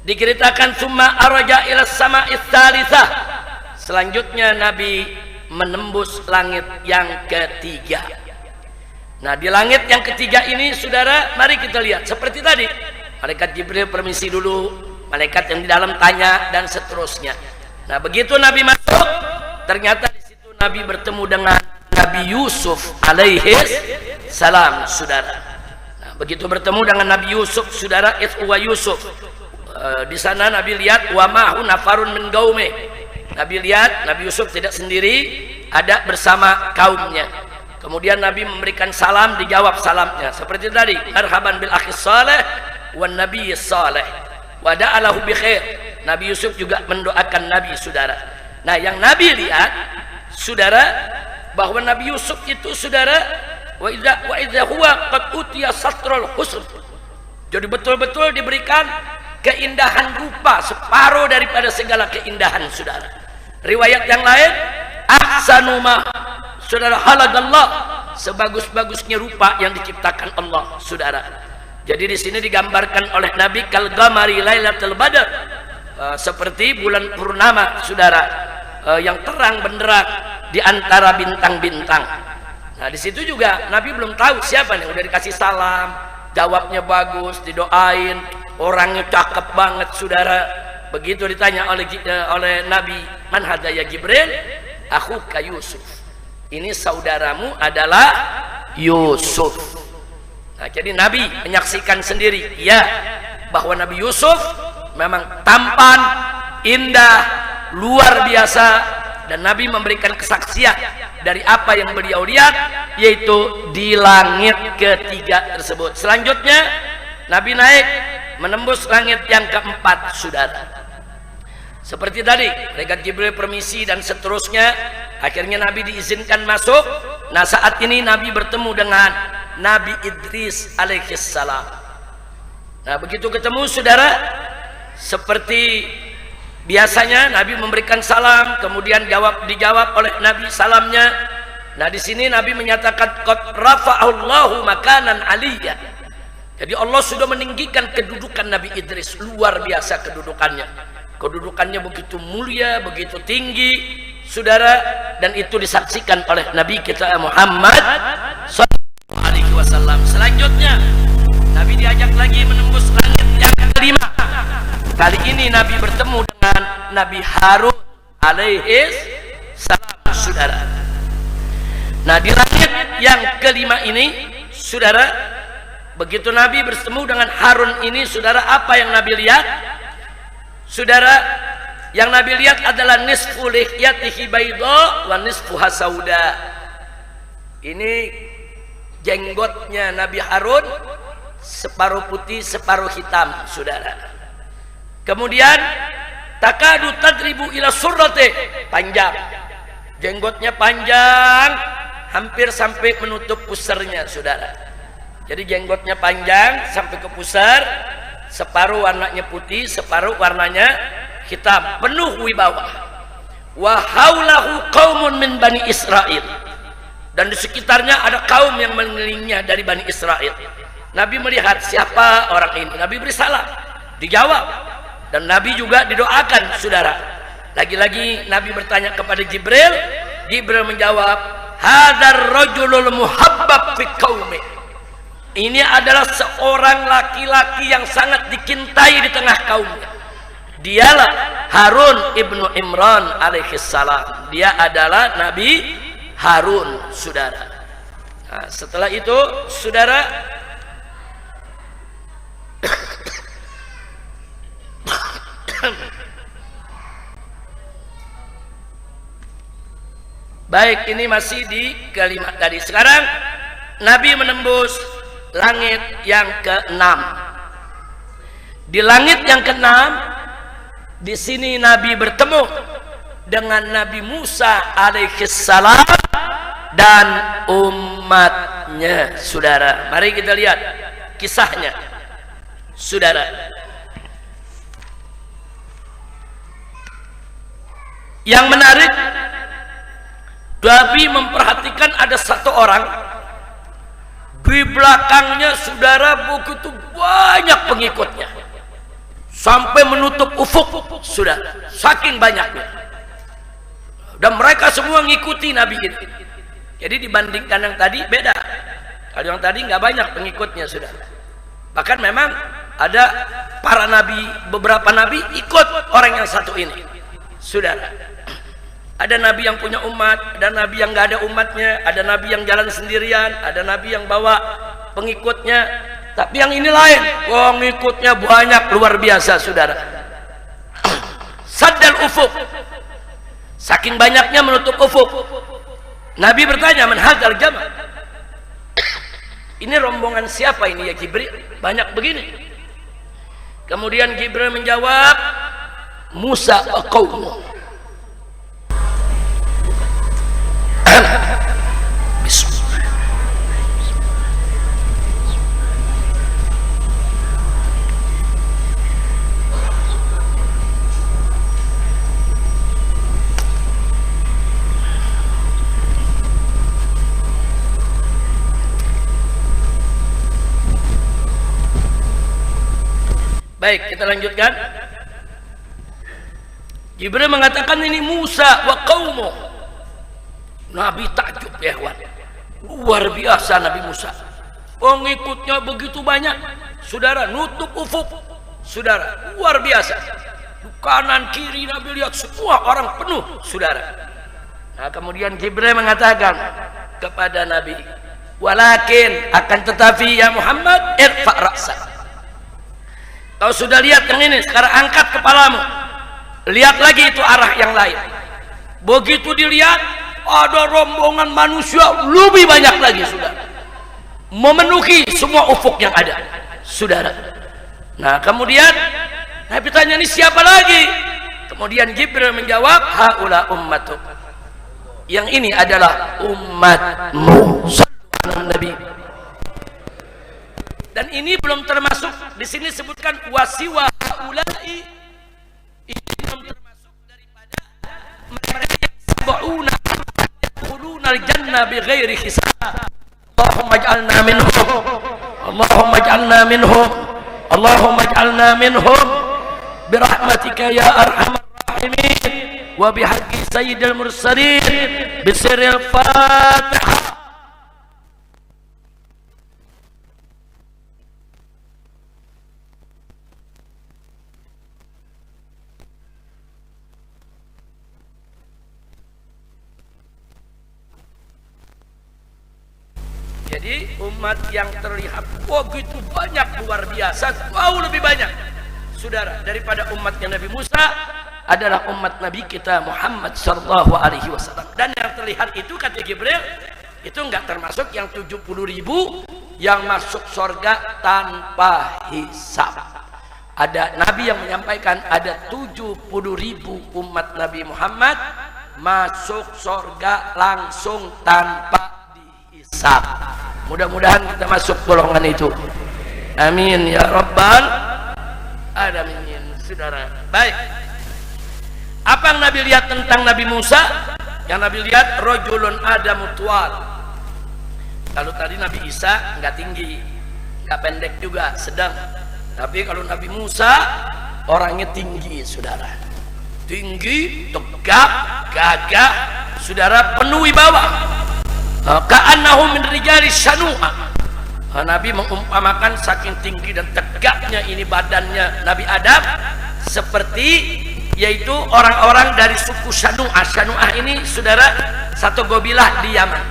diceritakan summa araja ila sama'is tsalitsah. Selanjutnya Nabi menembus langit yang ketiga. Nah, di langit yang ketiga ini, saudara, mari kita lihat seperti tadi. Malaikat Jibril permisi dulu, malaikat yang di dalam tanya, dan seterusnya. Nah, begitu Nabi masuk, ternyata di situ Nabi bertemu dengan Nabi Yusuf alaihi salam, saudara. Nah, begitu bertemu dengan Nabi Yusuf, saudara, wa Yusuf. Di sana Nabi lihat wa ma'hu nafarun min qaumi. Nabi lihat Nabi Yusuf tidak sendiri, ada bersama kaumnya. Kemudian Nabi memberikan salam, dijawab salamnya seperti tadi, marhaban bil akhis salih wan nabiy salih wa da'alahu bi khair. Nabi Yusuf juga mendoakan Nabi, saudara. Nah, yang Nabi lihat, saudara, bahwa Nabi Yusuf itu, saudara, wa idza huwa qad utiya satrul husn. Jadi betul-betul diberikan keindahan rupa, separuh daripada segala keindahan, saudara. Riwayat yang lain, ahsanu ma, saudara, halagallah, sebagus-bagusnya rupa yang diciptakan Allah, saudara. Jadi di sini digambarkan oleh Nabi kal gamari lailatul badar, seperti bulan purnama, saudara, yang terang benderang di antara bintang-bintang. Nah, di situ juga Nabi belum tahu siapa nih, udah dikasih salam, jawabnya bagus, didoain, orangnya cakep banget, saudara. Begitu ditanya oleh Nabi, man hadza ya Jibril, akhuka Yusuf. Ini saudaramu adalah Yusuf. Nah, jadi Nabi menyaksikan sendiri, ya, bahwa Nabi Yusuf memang tampan, indah, luar biasa, dan Nabi memberikan kesaksian dari apa yang beliau lihat, yaitu di langit ketiga tersebut. Selanjutnya Nabi naik menembus langit yang keempat, saudara. Seperti tadi, malaikat Jibril permisi dan seterusnya. Akhirnya Nabi diizinkan masuk. Nah, saat ini Nabi bertemu dengan Nabi Idris alaihissalam. Nah, begitu ketemu, saudara, seperti biasanya Nabi memberikan salam, kemudian dijawab oleh Nabi salamnya. Nah, di sini Nabi menyatakan qad rafa'allahu makanan aliyya. Jadi Allah sudah meninggikan kedudukan Nabi Idris, luar biasa kedudukannya. Kedudukannya begitu mulia, begitu tinggi, saudara, dan itu disaksikan oleh Nabi kita Muhammad sallallahu alaihi wasallam. Selanjutnya Nabi diajak lagi menembus langit yang kelima. Kali ini Nabi bertemu dengan Nabi Harun alaihi salam, saudara. Nah, di langit yang kelima ini, saudara, begitu Nabi bertemu dengan Harun ini, saudara, apa yang Nabi lihat? Saudara, yang Nabi lihat adalah nisfu lihyatihi bayda wa nisfuha sauda. Ini jenggotnya Nabi Harun, separuh putih, separuh hitam, saudara. Kemudian takadu tadribu ila surrati, panjang. Jenggotnya panjang, hampir sampai menutup pusarnya, saudara. Jadi jenggotnya panjang sampai ke pusar, separuh warnanya putih, separuh warnanya hitam, penuh wibawa. Wa haulahu qaumun min bani Israil, dan di sekitarnya ada kaum yang mengelilingnya dari Bani Israel. Nabi melihat siapa orang ini, Nabi beri salam, dijawab, dan Nabi juga didoakan, saudara. Lagi-lagi Nabi bertanya kepada Jibril, Jibril menjawab, hadzal rajulul muhabbab fi qaumi. Ini adalah seorang laki-laki yang sangat dicintai di tengah kaumnya. Dialah Harun ibnu Imran alaihissalam. Dia adalah Nabi Harun, saudara. Nah, setelah itu, saudara, Baik, ini masih di kalimat tadi. Sekarang Nabi menembus langit yang ke-6. Di langit yang ke-6, di sini Nabi bertemu dengan Nabi Musa alaihissalam dan umatnya. Saudara, mari kita lihat kisahnya. Saudara, yang menarik, Nabi memperhatikan ada satu orang di belakangnya, saudara, begitu banyak pengikutnya sampai menutup ufuk, saudara, saking banyaknya, dan mereka semua ngikuti Nabi ini. Jadi dibandingkan yang tadi beda. Kalau yang tadi nggak banyak pengikutnya, saudara. Bahkan memang ada para nabi, beberapa nabi ikut orang yang satu ini, saudara. Ada nabi yang punya umat, ada nabi yang nggak ada umatnya, ada nabi yang jalan sendirian, ada nabi yang bawa pengikutnya. Tapi yang ini lain, pengikutnya banyak, luar biasa, saudara. Saddal ufuk, saking banyaknya menutup ufuk. Nabi bertanya, man hadzal jama', ini rombongan siapa ini ya Jibril? Banyak begini. Kemudian Jibril menjawab, Musa wa qaumuh. Baik, kita lanjutkan. Jibril mengatakan ini Musa wa qaumuh. Nabi takjub ya kawan. Luar biasa Nabi Musa. Pengikutnya begitu banyak, saudara, nutup ufuk, saudara, luar biasa. Kanan kiri Nabi lihat semua orang penuh, saudara. Nah, kemudian Jibril mengatakan kepada Nabi, walakin, akan tetapi ya Muhammad, irfa' ra'sak. Kau sudah lihat yang ini, sekarang angkat kepalamu, lihat lagi itu arah yang lain. Begitu dilihat, ada rombongan manusia lebih banyak lagi, saudara, memenuhi semua ufuk yang ada, saudara. Nah, kemudian Nabi tanya, ini siapa lagi? Kemudian Jibril menjawab, haula ummatuk, yang ini adalah umatmu. Sallallahu Nabi. Dan ini belum termasuk, di sini sebutkan wasiwa haulai, ini belum termasuk daripada mereka yang sab'una yadkhuluna al-jannah bighairi hisab. Allahumma ij'alna minhum, Allahumma ij'alna minhum, Allahumma ij'alna minhum birahmatika ya arhamar rahimin wa bihaqqi sayyidil mursalin bisirril Fatihah. Jadi umat yang terlihat begitu banyak, luar biasa, jauh lebih banyak, saudara, daripada umatnya Nabi Musa adalah umat Nabi kita Muhammad sallallahu alaihi wasallam. Dan yang terlihat itu, kata Jibril, itu enggak termasuk yang 70.000 yang masuk surga tanpa hisab. Ada Nabi yang menyampaikan ada 70.000 umat Nabi Muhammad masuk surga langsung tanpa dihisab. Mudah-mudahan kita masuk golongan itu. Amin ya rabbal alamin, saudara. Baik. Apa yang Nabi lihat tentang Nabi Musa? Yang Nabi lihat rajulun adamu tual. Kalau tadi Nabi Isa enggak tinggi, enggak pendek juga, sedang. Tapi kalau Nabi Musa orangnya tinggi, saudara. Tinggi, tegap, gagah, saudara, penuh wibawa. Ka'annahu min rijali syanu'a. Nabi mengumpamakan saking tinggi dan tegaknya ini badannya Nabi Adam, seperti yaitu orang-orang dari suku Syanu'ah. Syanu'ah ini, saudara, satu gobilah di Yaman.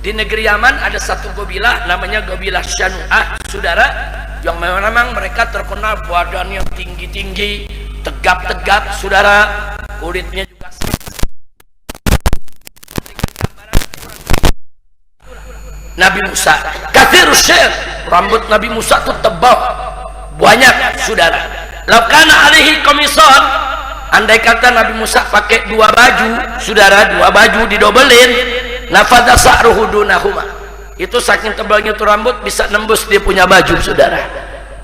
Di negeri Yaman ada satu gobilah namanya gobilah Syanu'ah, saudara, yang memang mereka terkenal badannya tinggi-tinggi, tegap-tegap, saudara, kulitnya juga Nabi Musa. Katsirus syar, rambut Nabi Musa itu tebal, banyak saudara. Laukana alaihi qamisan, andai kata Nabi Musa pakai dua baju, saudara, dua baju didobelin, nafadha sa'ruhu dunahuma. Itu saking tebalnya itu rambut bisa nembus dia punya baju, saudara.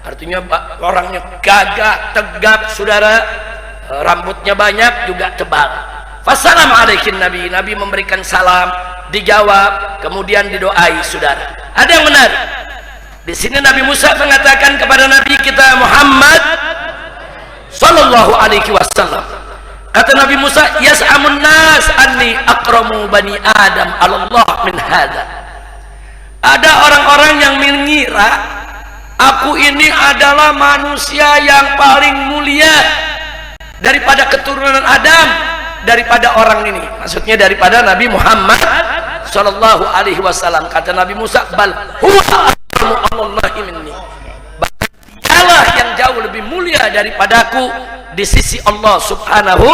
Artinya orangnya gagah, tegap, saudara, rambutnya banyak juga tebal. Fassalamu alaikum Nabi, Nabi memberikan salam, dijawab, kemudian didoai, saudara. Ada yang menarik. Di sini Nabi Musa mengatakan kepada Nabi kita Muhammad sallallahu alaihi wasallam. Kata Nabi Musa, yas'amun nas anni akramu bani Adam 'ala Allah min hada. Ada orang-orang yang mengira aku ini adalah manusia yang paling mulia daripada keturunan Adam, daripada orang ini. Maksudnya daripada Nabi Muhammad sallallahu alaihi wasallam. Kata Nabi Musa, bal huwa akramullahi minni. Dialah yang jauh lebih mulia daripadaku di sisi Allah subhanahu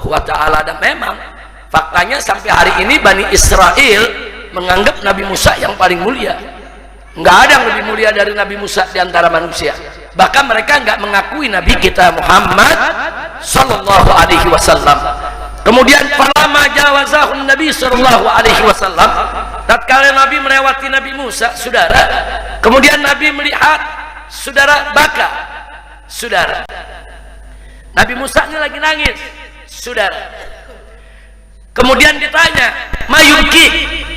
wa ta'ala. Dan memang faktanya sampai hari ini Bani Israel menganggap Nabi Musa yang paling mulia. Nggak ada yang lebih mulia dari Nabi Musa di antara manusia. Bahkan mereka nggak mengakui Nabi kita Muhammad sallallahu alaihi wasallam. Kemudian falamma jawazahun Nabi sallallahu alaihi wasallam, tatkala Nabi melewati Nabi Musa, saudara, kemudian Nabi melihat, saudara, baka, saudara. Nabi Musa ini lagi nangis, saudara. Kemudian ditanya, mayuki,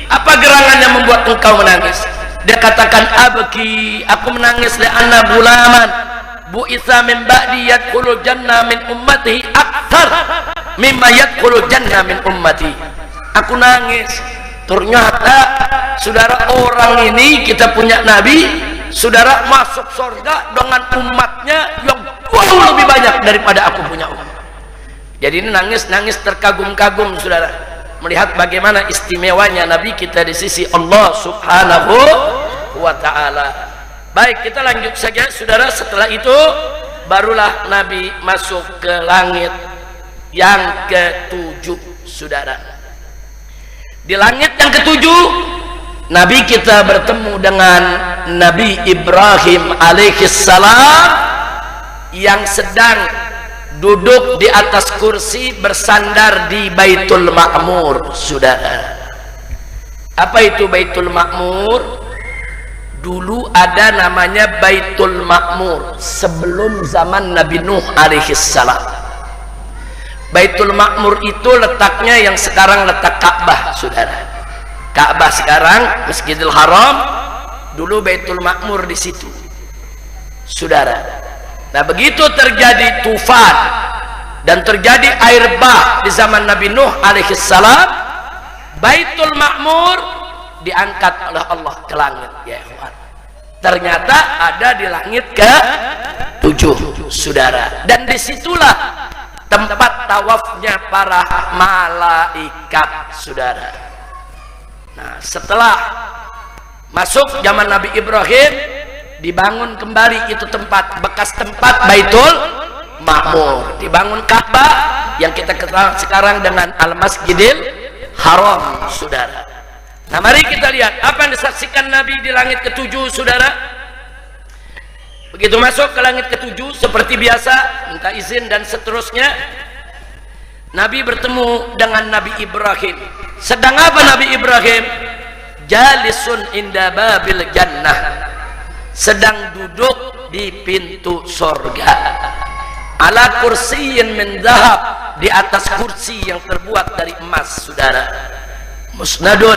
apa gerangan yang membuat engkau menangis? Dia katakan, abki, aku menangis li'anna gulaman bu'itha min ba'di yadkhulul jannah min ummatihi akthar mimma yadkhulul jannah min ummati. Aku nangis, ternyata saudara, orang ini kita punya Nabi, saudara, masuk surga dengan umatnya yang jauh lebih banyak daripada aku punya umat. Jadi ini nangis terkagum-kagum, saudara, melihat bagaimana istimewanya Nabi kita di sisi Allah subhanahu wa ta'ala. Baik, kita lanjut saja, saudara. Setelah itu barulah Nabi masuk ke langit yang ketujuh, saudara. Di langit yang ketujuh Nabi kita bertemu dengan Nabi Ibrahim alaihissalam yang sedang duduk di atas kursi bersandar di Baitul Ma'mur, saudara. Apa itu Baitul Ma'mur? Dulu ada namanya Baitul Ma'mur sebelum zaman Nabi Nuh alaihissalam. Baitul Ma'mur itu letaknya yang sekarang letak Ka'bah, saudara. Ka'bah sekarang Masjidil Haram, dulu Baitul Ma'mur di situ, saudara. Nah, begitu terjadi tufan dan terjadi air bah di zaman Nabi Nuh alaihissalam, Baitul Ma'mur diangkat oleh Allah ke langit, ya ikhwan. Ternyata ada di langit ke-7, saudara. Dan disitulah tempat tawafnya para malaikat, saudara. Nah, setelah masuk zaman Nabi Ibrahim, dibangun kembali itu tempat, bekas tempat Baitul Ma'mur, dibangun Ka'bah yang kita kenal sekarang dengan Al-Masjidil Haram, saudara. Nah, mari kita lihat apa yang disaksikan Nabi di langit ketujuh, saudara. Begitu masuk ke langit ketujuh, seperti biasa minta izin dan seterusnya, Nabi bertemu dengan Nabi Ibrahim. Sedang apa Nabi Ibrahim? Jalisun inda babil jannah, sedang duduk di pintu sorga. Ala kursiyin min dhahab, di atas kursi yang terbuat dari emas, saudara. Musnadun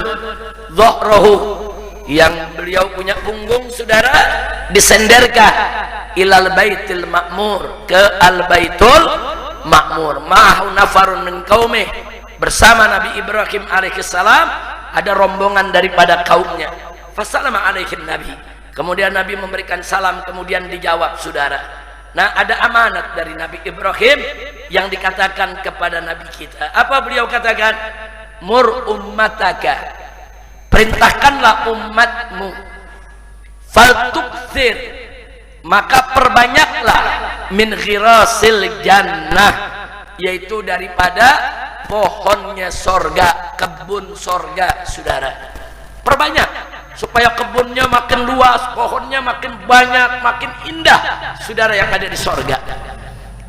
dhahrahu, yang beliau punya punggung, saudara, disenderkan ilal baitil ma'mur, ke al baitul ma'mur. Ma'ahu nafarun min qaumih, bersama Nabi Ibrahim alaihissalam ada rombongan daripada kaumnya. Fassalama alaihi Nabi, kemudian Nabi memberikan salam, kemudian dijawab, saudara. Nah, ada amanat dari Nabi Ibrahim yang dikatakan kepada Nabi kita. Apa beliau katakan? Mur ummataka, perintahkanlah umatmu, faltukthir, maka perbanyaklah, min ghirasil jannah, yaitu daripada pohonnya sorga, kebun sorga, saudara. Perbanyak, supaya kebunnya makin luas, pohonnya makin banyak, makin indah, saudara, yang ada di sorga.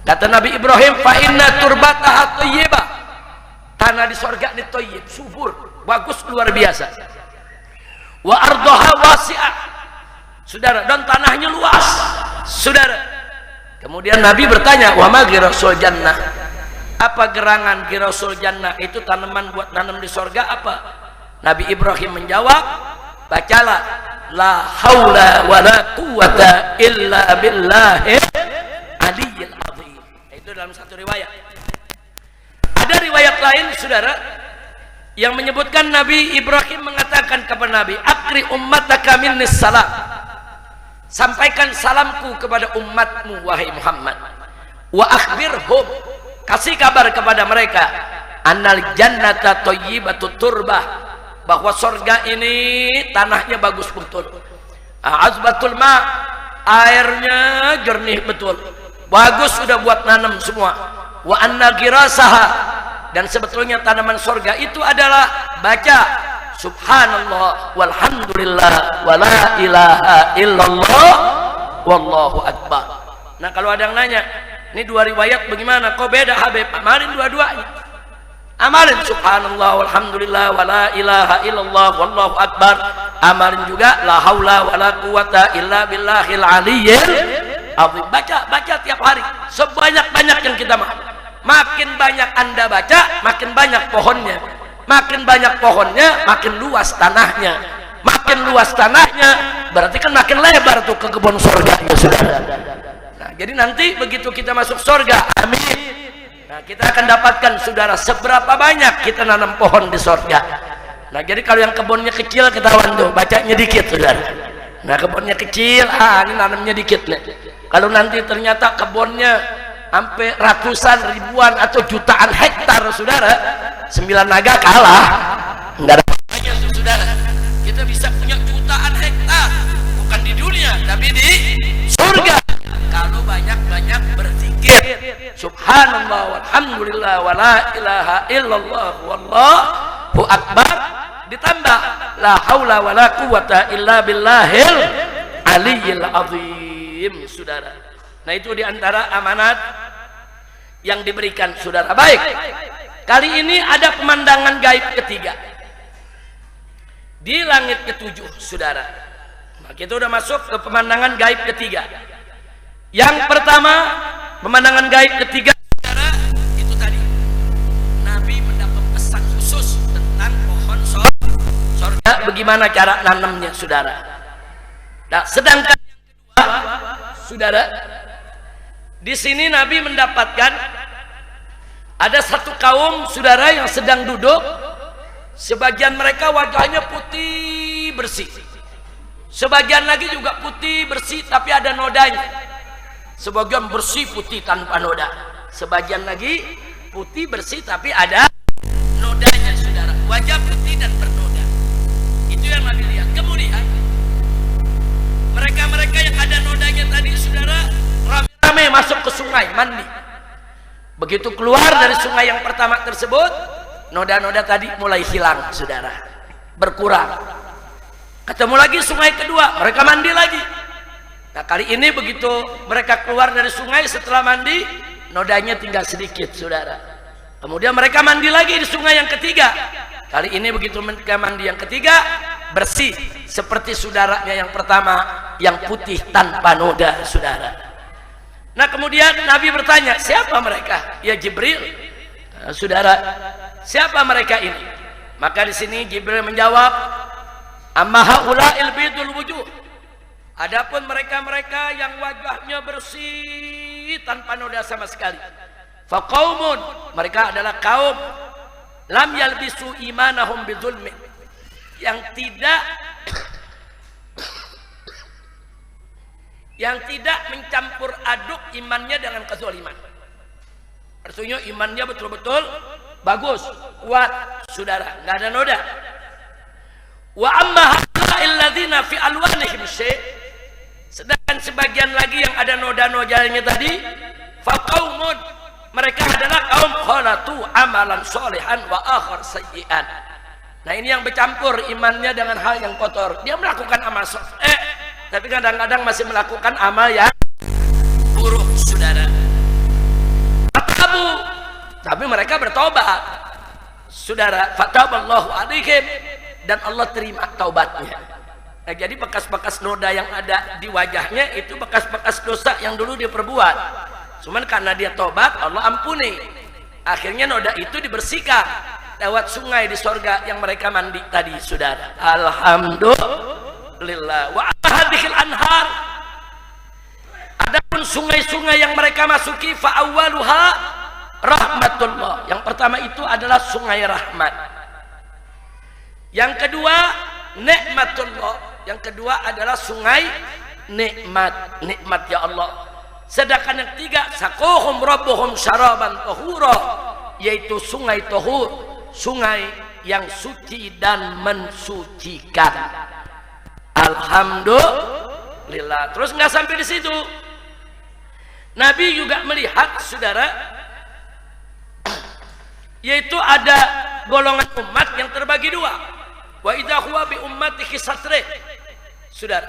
Kata Nabi Ibrahim, fa inna turbataha thayyibah, tanah di sorga ini thayyib, subur, bagus, luar biasa. Wa ardaha wasi'ah, saudara, dan tanahnya luas, saudara. Kemudian Nabi bertanya, wa ma ghirasul jannah, apa gerangan ghirasul jannah? Itu tanaman buat nanam di sorga apa? Nabi Ibrahim menjawab, bacalah la haula wala quwata illa billahil aliyyil azim. Itu dalam satu riwayat. Ada riwayat lain, saudara, yang menyebutkan Nabi Ibrahim mengatakan kepada Nabi, akri ummataka minnis salam, sampaikan salamku kepada umatmu wahai Muhammad, wa akhbirhum, kasih kabar kepada mereka, annal jannata thayyibatut turbah, bahwa surga ini tanahnya bagus betul, azbatul ma, airnya jernih betul, bagus, sudah buat nanam semua. Wa anna girasaha, dan sebetulnya tanaman surga itu adalah baca subhanallah walhamdulillah wa la ilaha illallah wallahu akbar. Nah, kalau ada yang nanya, ini dua riwayat bagaimana kok beda Habib? Amalin dua-duanya, amalin subhanallah walhamdulillah wa la ilaha illallah wallahu akbar, amalin juga la haula wa la quwata illa billahil aliyyil azim. Baca tiap hari sebanyak-banyak yang kita mau. Makin banyak Anda baca, makin banyak pohonnya, makin banyak pohonnya, makin luas tanahnya, makin luas tanahnya, berarti kan makin lebar tuh ke kebun surga, ya saudara. Nah, jadi nanti begitu kita masuk surga, amin, nah, kita akan dapatkan, saudara, seberapa banyak kita nanam pohon di surga. Nah, jadi kalau yang kebunnya kecil ketahuan tuh, bacanya dikit, saudara. Nah, kebunnya kecil, ini nanamnya dikit nih. Kalau nanti ternyata kebunnya sampai ratusan, ribuan atau jutaan hektar, saudara, 9 naga kalah, enggak ada banyak tuh, saudara. Kita bisa punya jutaan hektar, bukan di dunia tapi di surga, kalau banyak-banyak berzikir subhanallah walhamdulillah wa la ilaha illallah wallahu akbar, ditambah la haula wa la quwata illa billahil aliyyil azim, saudara. Nah, itu diantara amanat yang diberikan, saudara. Baik, kali ini ada pemandangan gaib ketiga di langit ketujuh, saudara. Nah, kita udah masuk ke pemandangan gaib ketiga. Yang pertama, pemandangan gaib ketiga, saudara, itu tadi Nabi mendapat pesan khusus tentang pohon surga, bagaimana cara nanamnya, saudara. Nah, sedangkan yang kedua, saudara, di sini Nabi mendapatkan ada satu kaum, saudara, yang sedang duduk, sebagian mereka wajahnya putih bersih, sebagian lagi juga putih bersih tapi ada nodanya, sebagian bersih putih tanpa noda, sebagian lagi putih bersih tapi ada nodanya, saudara, wajah putih dan bernoda. Itu yang Nabi lihat. Kemudian mereka-mereka yang ada nodanya tadi, saudara, rame masuk ke sungai mandi. Begitu keluar dari sungai yang pertama tersebut, noda-noda tadi mulai hilang, saudara, berkurang. Ketemu lagi sungai kedua, mereka mandi lagi. Nah, kali ini begitu mereka keluar dari sungai setelah mandi, nodanya tinggal sedikit, saudara. Kemudian mereka mandi lagi di sungai yang ketiga. Kali ini begitu mereka mandi yang ketiga, bersih seperti saudaranya yang pertama yang putih tanpa noda, saudara. Nah, kemudian Nabi bertanya, siapa mereka? Ya Jibril. Nah, saudara, siapa mereka ini? Maka di sini Jibril menjawab, amma haula'il bidul wujuh, adapun mereka-mereka yang wajahnya bersih tanpa noda sama sekali, faqaumun, mereka adalah kaum lam yalbisu imanahum bidzulmin, yang tidak mencampur aduk imannya dengan kezaliman. Artinya imannya betul-betul bagus, kuat, saudara, nggak ada noda. Wa amma haula'il ladzina fi alwanihim syai', sedangkan sebagian lagi yang ada noda-nodanya tadi, faqaumun, mereka adalah kaum khalatu amalan sholihan wa akhar sayyi'an, Nah ini yang bercampur imannya dengan hal yang kotor. Dia melakukan amal soleh, tapi kadang-kadang masih melakukan amal yang buruk, saudara. Tapi mereka bertobat, saudara. Fataballahu alaihim, dan Allah terima taubatnya. Nah, jadi bekas-bekas noda yang ada di wajahnya itu bekas-bekas dosa yang dulu dia perbuat. Cuman karena dia tobat, Allah ampuni. Akhirnya noda itu dibersihkan lewat sungai di sorga yang mereka mandi tadi, saudara. Alhamdulillah. Wa hadhil anhar, adapun sungai-sungai yang mereka masuki, fa awwaluha rahmatullah. Yang pertama itu adalah sungai rahmat. Yang kedua nikmatullah. Yang kedua adalah sungai nikmat, nikmat ya Allah. Sedangkan yang tiga, saquhum rabbuhum syaraban tahura, yaitu sungai tahur, sungai yang suci dan mensucikan. Alhamdulillah. Terus nggak sampai di situ, Nabi juga melihat, saudara, yaitu ada golongan umat yang terbagi dua. Wa idza huwa bi ummatihi satri, saudara.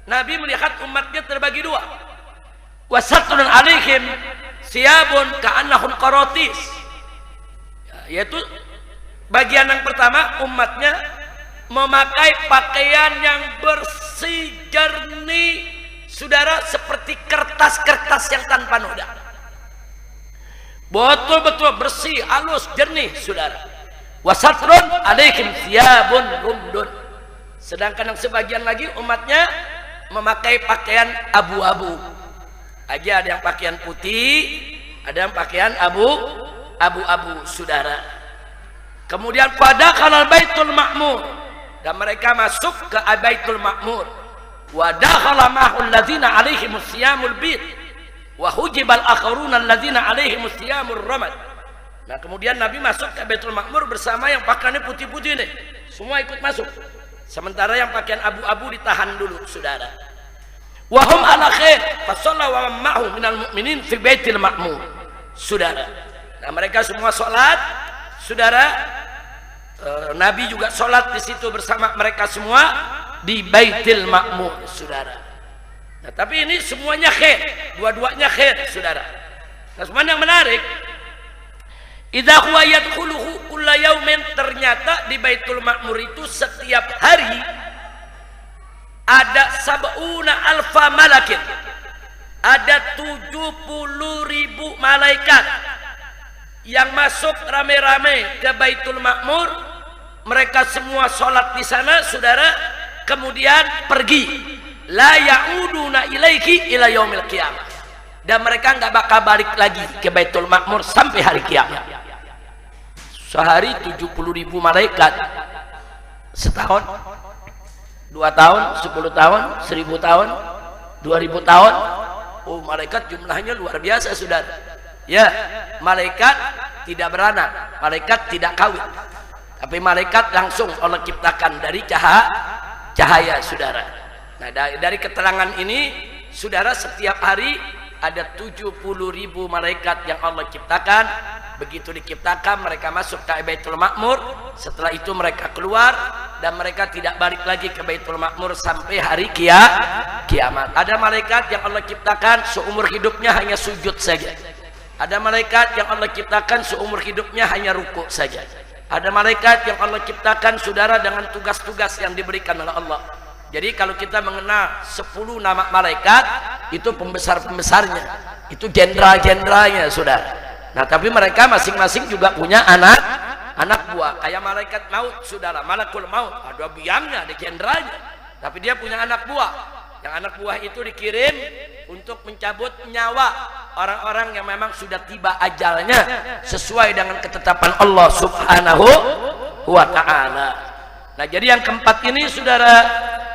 Nabi melihat umatnya terbagi dua. Wa satrun alaihim siyabun ka'annahum qaratis, yaitu bagian yang pertama, umatnya memakai pakaian yang bersih jernih, saudara, seperti kertas-kertas yang tanpa noda. Betul-betul bersih, halus, jernih, saudara. Wasatrun alaihim thiyabun rumdun. Sedangkan yang sebagian lagi umatnya memakai pakaian abu-abu. Aja ada yang pakaian putih, ada yang pakaian abu-abu, saudara. Kemudian pada kanal Baitul Ma'mur, dan mereka masuk ke Baitul Ma'mur. Wa dakhala ma'hul ladzina alaihimus siyamul bid wa hujibal akharuna alladzina alaihimus siyamur ramad. Nah, kemudian Nabi masuk ke Baitul Ma'mur bersama yang pakaiannya putih-putih nih. Semua ikut masuk. Sementara yang pakaian abu-abu ditahan dulu, saudara. Wa hum ala khair fa shalla wa ma'hum minal mu'minin fi Baitul Ma'mur. Saudara. Nah, mereka semua salat, saudara. Nabi juga salat di situ bersama mereka semua di Baitul Ma'mur, saudara. Nah, tapi ini semuanya khair, dua-duanya khair, saudara. Nah, semuanya yang menarik, idza huwa yadkhuluhu kulla yaumin, ternyata di Baitul Ma'mur itu setiap hari ada sab'una alfa malakin, ada 70.000 malaikat yang masuk rame-rame ke Baitul Ma'mur. Mereka semua sholat di sana, saudara, kemudian pergi. La ya'uduna ilaiki ila yaumil qiyamah, dan mereka nggak bakal balik lagi ke Baitul Ma'mur sampai hari kiamat. Sehari 70.000 malaikat, setahun, 2 tahun, 10 tahun, 1000 tahun, 2000 tahun. Oh, malaikat jumlahnya luar biasa, saudara. Ya, malaikat tidak beranak, malaikat tidak kawin, tapi malaikat langsung Allah ciptakan dari cahaya, saudara. Nah, dari keterangan ini, saudara, setiap hari ada 70.000 malaikat yang Allah ciptakan. Begitu diciptakan, mereka masuk ke Baitul Ma'mur. Setelah itu mereka keluar, dan mereka tidak balik lagi ke Baitul Ma'mur sampai hari kiamat. Ada malaikat yang Allah ciptakan seumur hidupnya hanya sujud saja. Ada malaikat yang Allah ciptakan seumur hidupnya hanya rukuk saja. Ada malaikat yang Allah ciptakan, saudara, dengan tugas-tugas yang diberikan oleh Allah. Jadi kalau kita mengenal 10 nama malaikat, itu pembesar-pembesarnya, itu jenderal-jenderalnya, saudara. Nah, tapi mereka masing-masing juga punya anak buah. Kayak malaikat maut, saudara, malakul maut, ada biangnya, ada jenderalnya, tapi dia punya anak buah. Yang anak buah itu dikirim untuk mencabut nyawa orang-orang yang memang sudah tiba ajalnya sesuai dengan ketetapan Allah Subhanahu wa ta'ala. Nah, jadi yang keempat ini, saudara,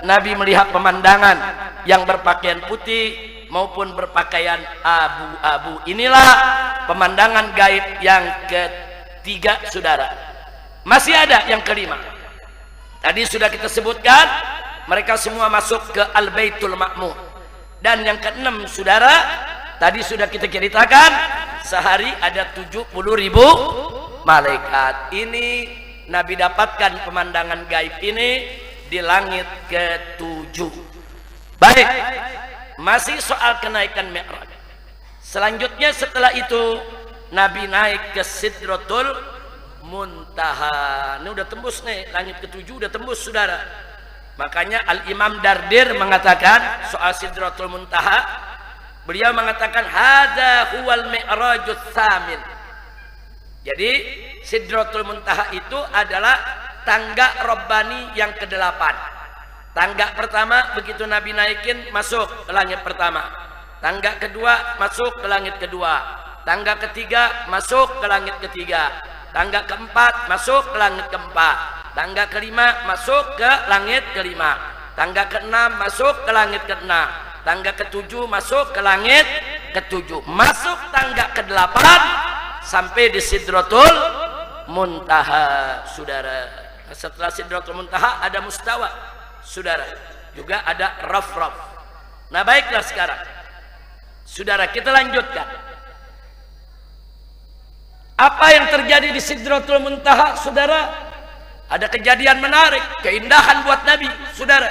Nabi melihat pemandangan yang berpakaian putih maupun berpakaian abu-abu. Inilah pemandangan gaib yang ketiga, saudara. Masih ada yang kelima. Tadi sudah kita sebutkan, mereka semua masuk ke Al-Baitul Ma'mur. Dan yang keenam, saudara, tadi sudah kita ceritakan, sehari ada 70.000 malaikat. Ini Nabi dapatkan pemandangan gaib ini di langit ke-7. Baik, masih soal kenaikan Mi'raj. Selanjutnya setelah itu Nabi naik ke Sidratul Muntaha. Ini udah tembus nih, langit ke-7 udah tembus, saudara. Makanya Al-Imam Dardir mengatakan soal Sidratul Muntaha, beliau mengatakan hadza huwal mi'rajut tsamin. Jadi Sidratul Muntaha itu adalah tangga Rabbani yang ke-8. Tangga pertama begitu Nabi naikin masuk ke langit pertama. Tangga kedua masuk ke langit kedua. Tangga ketiga masuk ke langit ketiga. Tangga keempat masuk ke langit keempat. Tangga kelima masuk ke langit kelima. Tangga keenam masuk ke langit keenam. Tangga ketujuh masuk ke langit ketujuh. Masuk tangga ke-8 sampai di Sidratul Muntaha, saudara. Setelah Sidratul Muntaha ada Mustawa, saudara. Juga ada Raf-Raf. Nah, baiklah sekarang, saudara, kita lanjutkan. Apa yang terjadi di Sidratul Muntaha, saudara? Ada kejadian menarik, keindahan buat Nabi, saudara.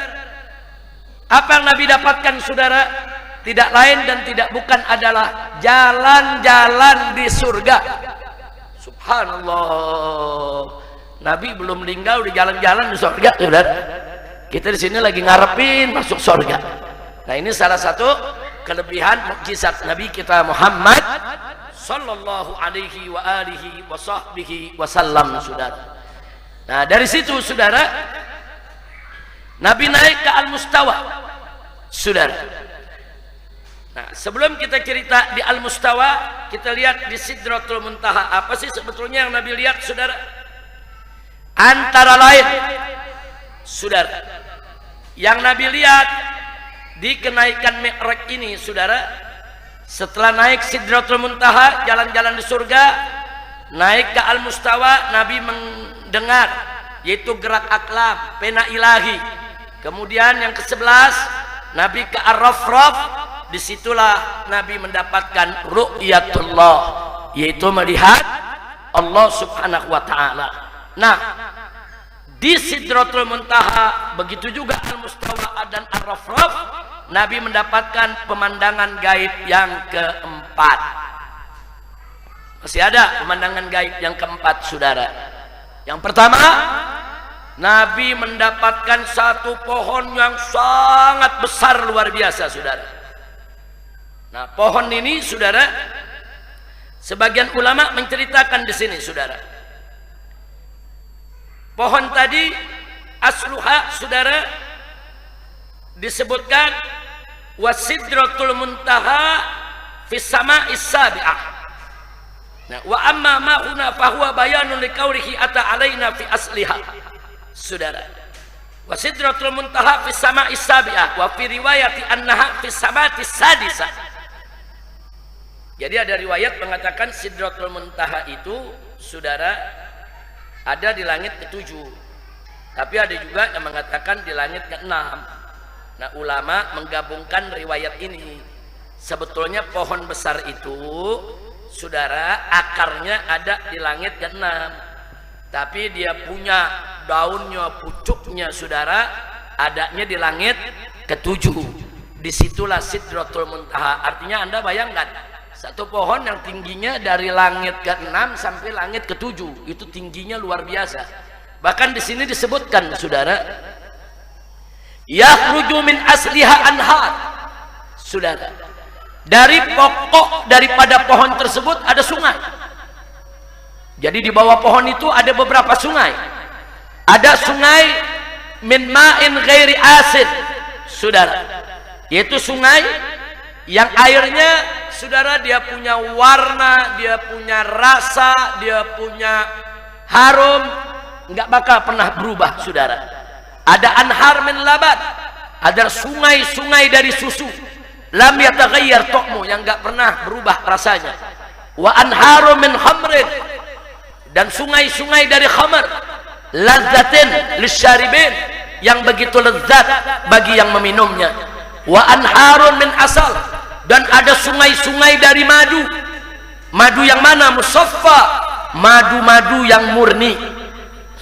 Apa yang Nabi dapatkan, saudara? Tidak lain dan tidak bukan adalah jalan-jalan di surga. Subhanallah. Nabi belum meninggal udah jalan-jalan di surga, saudara. Kita di sini lagi ngarepin masuk surga. Nah, ini salah satu kelebihan mukjizat Nabi kita Muhammad sallallahu alaihi wa alihi wa sahbihi wasallam, saudara. Nah, dari situ, saudara, Nabi naik ke Al-Mustawa, saudara. Nah, sebelum kita cerita di Al-Mustawa, kita lihat di Sidratul Muntaha. Apa sih sebetulnya yang Nabi lihat, saudara? Antara lain, saudara, yang Nabi lihat di kenaikan Mi'raj ini, saudara, setelah naik Sidratul Muntaha, jalan-jalan di surga, naik ke Al-Mustawa, Nabi mendengar, yaitu gerak aklam, pena ilahi. Kemudian yang ke-11, Nabi ke Ar-Raf-Raf. Disitulah Nabi mendapatkan ru'yatullah, yaitu melihat Allah subhanahu wa ta'ala. Nah, di Sidratul Muntaha, begitu juga Al-Mustawa dan Ar-Raf-Raf, Nabi mendapatkan pemandangan gaib yang keempat. Masih ada pemandangan gaib yang keempat, saudara. Yang pertama, Nabi mendapatkan satu pohon yang sangat besar, luar biasa, saudara. Nah, pohon ini, saudara, sebagian ulama menceritakan di sini, saudara. Pohon tadi asluha, saudara, disebutkan wasidratul muntaha fis sama'is sabi'ah. Nah, wa amma ma huna fa huwa bayanun liqaulihi ata alaina fi asliha, saudara. Wasidratul muntaha fis sama'is sabi'ah wa fi riwayati annaha fis samatis sadisah. Jadi ada riwayat mengatakan Sidratul Muntaha itu, saudara, ada di langit ke-7. Tapi ada juga yang mengatakan di langit ke-6. Nah, ulama menggabungkan riwayat ini. Sebetulnya pohon besar itu, saudara, akarnya ada di langit ke-6. Tapi dia punya daunnya, pucuknya, saudara, adanya di langit ke-7. Disitulah Sidratul Muntaha. Artinya Anda bayangkan, satu pohon yang tingginya dari langit ke-6 sampai langit ke-7, itu tingginya luar biasa. Bahkan di sini disebutkan, saudara, yakhruju min asliha anhar, saudara. Dari pokok daripada pohon tersebut ada sungai. Jadi di bawah pohon itu ada beberapa sungai. Ada sungai min ma'in ghairi asid, saudara, yaitu sungai yang airnya, saudara, dia punya warna, dia punya rasa, dia punya harum, nggak bakal pernah berubah, saudara. Ada anhar min laban, ada sungai-sungai dari susu, lam yataghayyar ta'mu, yang nggak pernah berubah rasanya. Wa anharu min khamrin, dan sungai-sungai dari khamr, lazzatin lisyaribin, yang begitu lezat bagi yang meminumnya. Wa anharun min asal, dan ada sungai-sungai dari madu. Madu yang mana? Musaffa, madu-madu yang murni,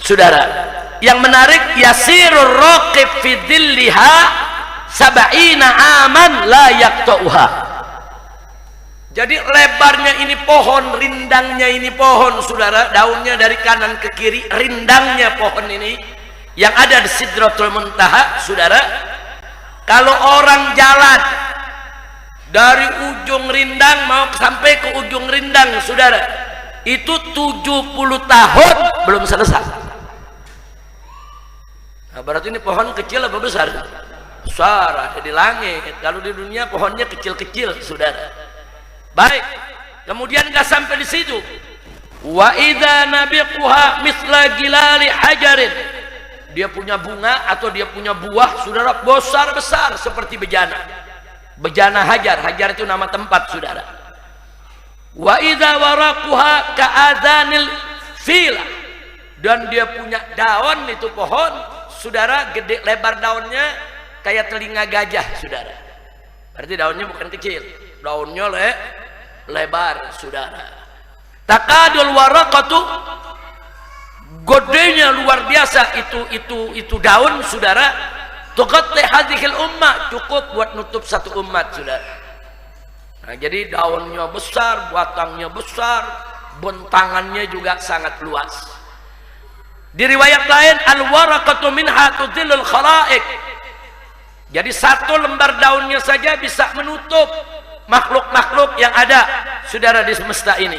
saudara. Yang menarik, yasirur raqib fi dhilliha sab'ina aman la yaqta'uha. Jadi lebarnya ini pohon, rindangnya ini pohon, saudara, daunnya dari kanan ke kiri, rindangnya pohon ini yang ada di Sidratul Muntaha, saudara. Kalau orang jalan dari ujung rindang mau sampai ke ujung rindang, saudara, itu 70 tahun belum selesai. Nah, berarti ini pohon kecil apa besar? Besar, ada di langit. Kalau di dunia pohonnya kecil-kecil, saudara. Baik, kemudian nggak sampai di situ. Wa idza nabiquha misla gilali hajarin. Dia punya bunga atau dia punya buah, saudara, besar-besar seperti bejana. Bejana hajar, hajar itu nama tempat, saudara. Wa idza waraquha ka'adhanil fila. Dan dia punya daun itu pohon, saudara, gede, lebar daunnya kayak telinga gajah, saudara. Berarti daunnya bukan kecil, daunnya lebar, saudara. Takadul waraqatu, godenya luar biasa itu daun, saudara. Tughatti hadhil ummah, cukup buat nutup satu umat, saudara. Nah, jadi daunnya besar, batangnya besar, bentangannya juga sangat luas. Di riwayat lain, al-waraqatu minha tudhillul khalaiq. Jadi satu lembar daunnya saja bisa menutup makhluk-makhluk yang ada, saudara, di semesta ini.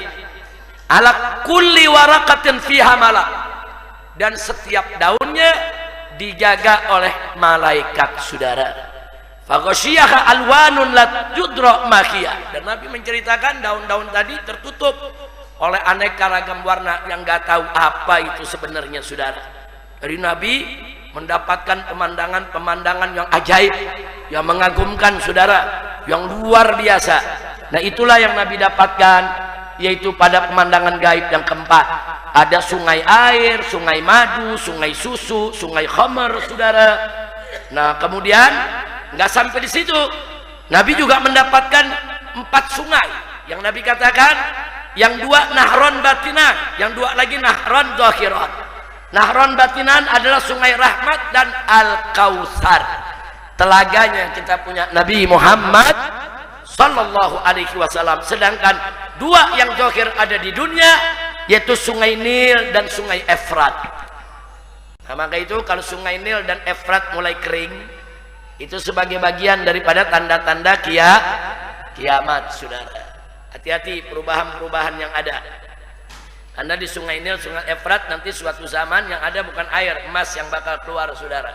Ala kulli waraqatin fiha malak. Dan setiap daunnya dijaga oleh malaikat, saudara. Faghashiyaha alwanun la tudra makhiyah. Dan Nabi menceritakan daun-daun tadi tertutup oleh aneka ragam warna yang nggak tahu apa itu sebenarnya, saudara. Dari Nabi mendapatkan pemandangan yang ajaib, yang mengagumkan, saudara, yang luar biasa. Nah, itulah yang Nabi dapatkan, yaitu pada pemandangan gaib yang keempat. Ada sungai air, sungai madu, sungai susu, sungai khamar, saudara. Nah, kemudian nggak sampai di situ, Nabi juga mendapatkan 4 sungai yang Nabi katakan, yang 2 nahron batinan, yang 2 lagi nahron zahiran. Nahron batinan adalah sungai rahmat dan al-Kautsar, telaganya kita punya Nabi Muhammad sallallahu alaihi wasallam. Sedangkan 2 yang zahir ada di dunia, yaitu sungai Nil dan sungai Efrat. Nah, maka itu kalau sungai Nil dan Efrat mulai kering, itu sebagai bagian daripada tanda-tanda kiamat, saudara. Hati-hati perubahan-perubahan yang ada. Anda di sungai Nil, sungai Efrat, nanti suatu zaman yang ada bukan air, emas yang bakal keluar, saudara.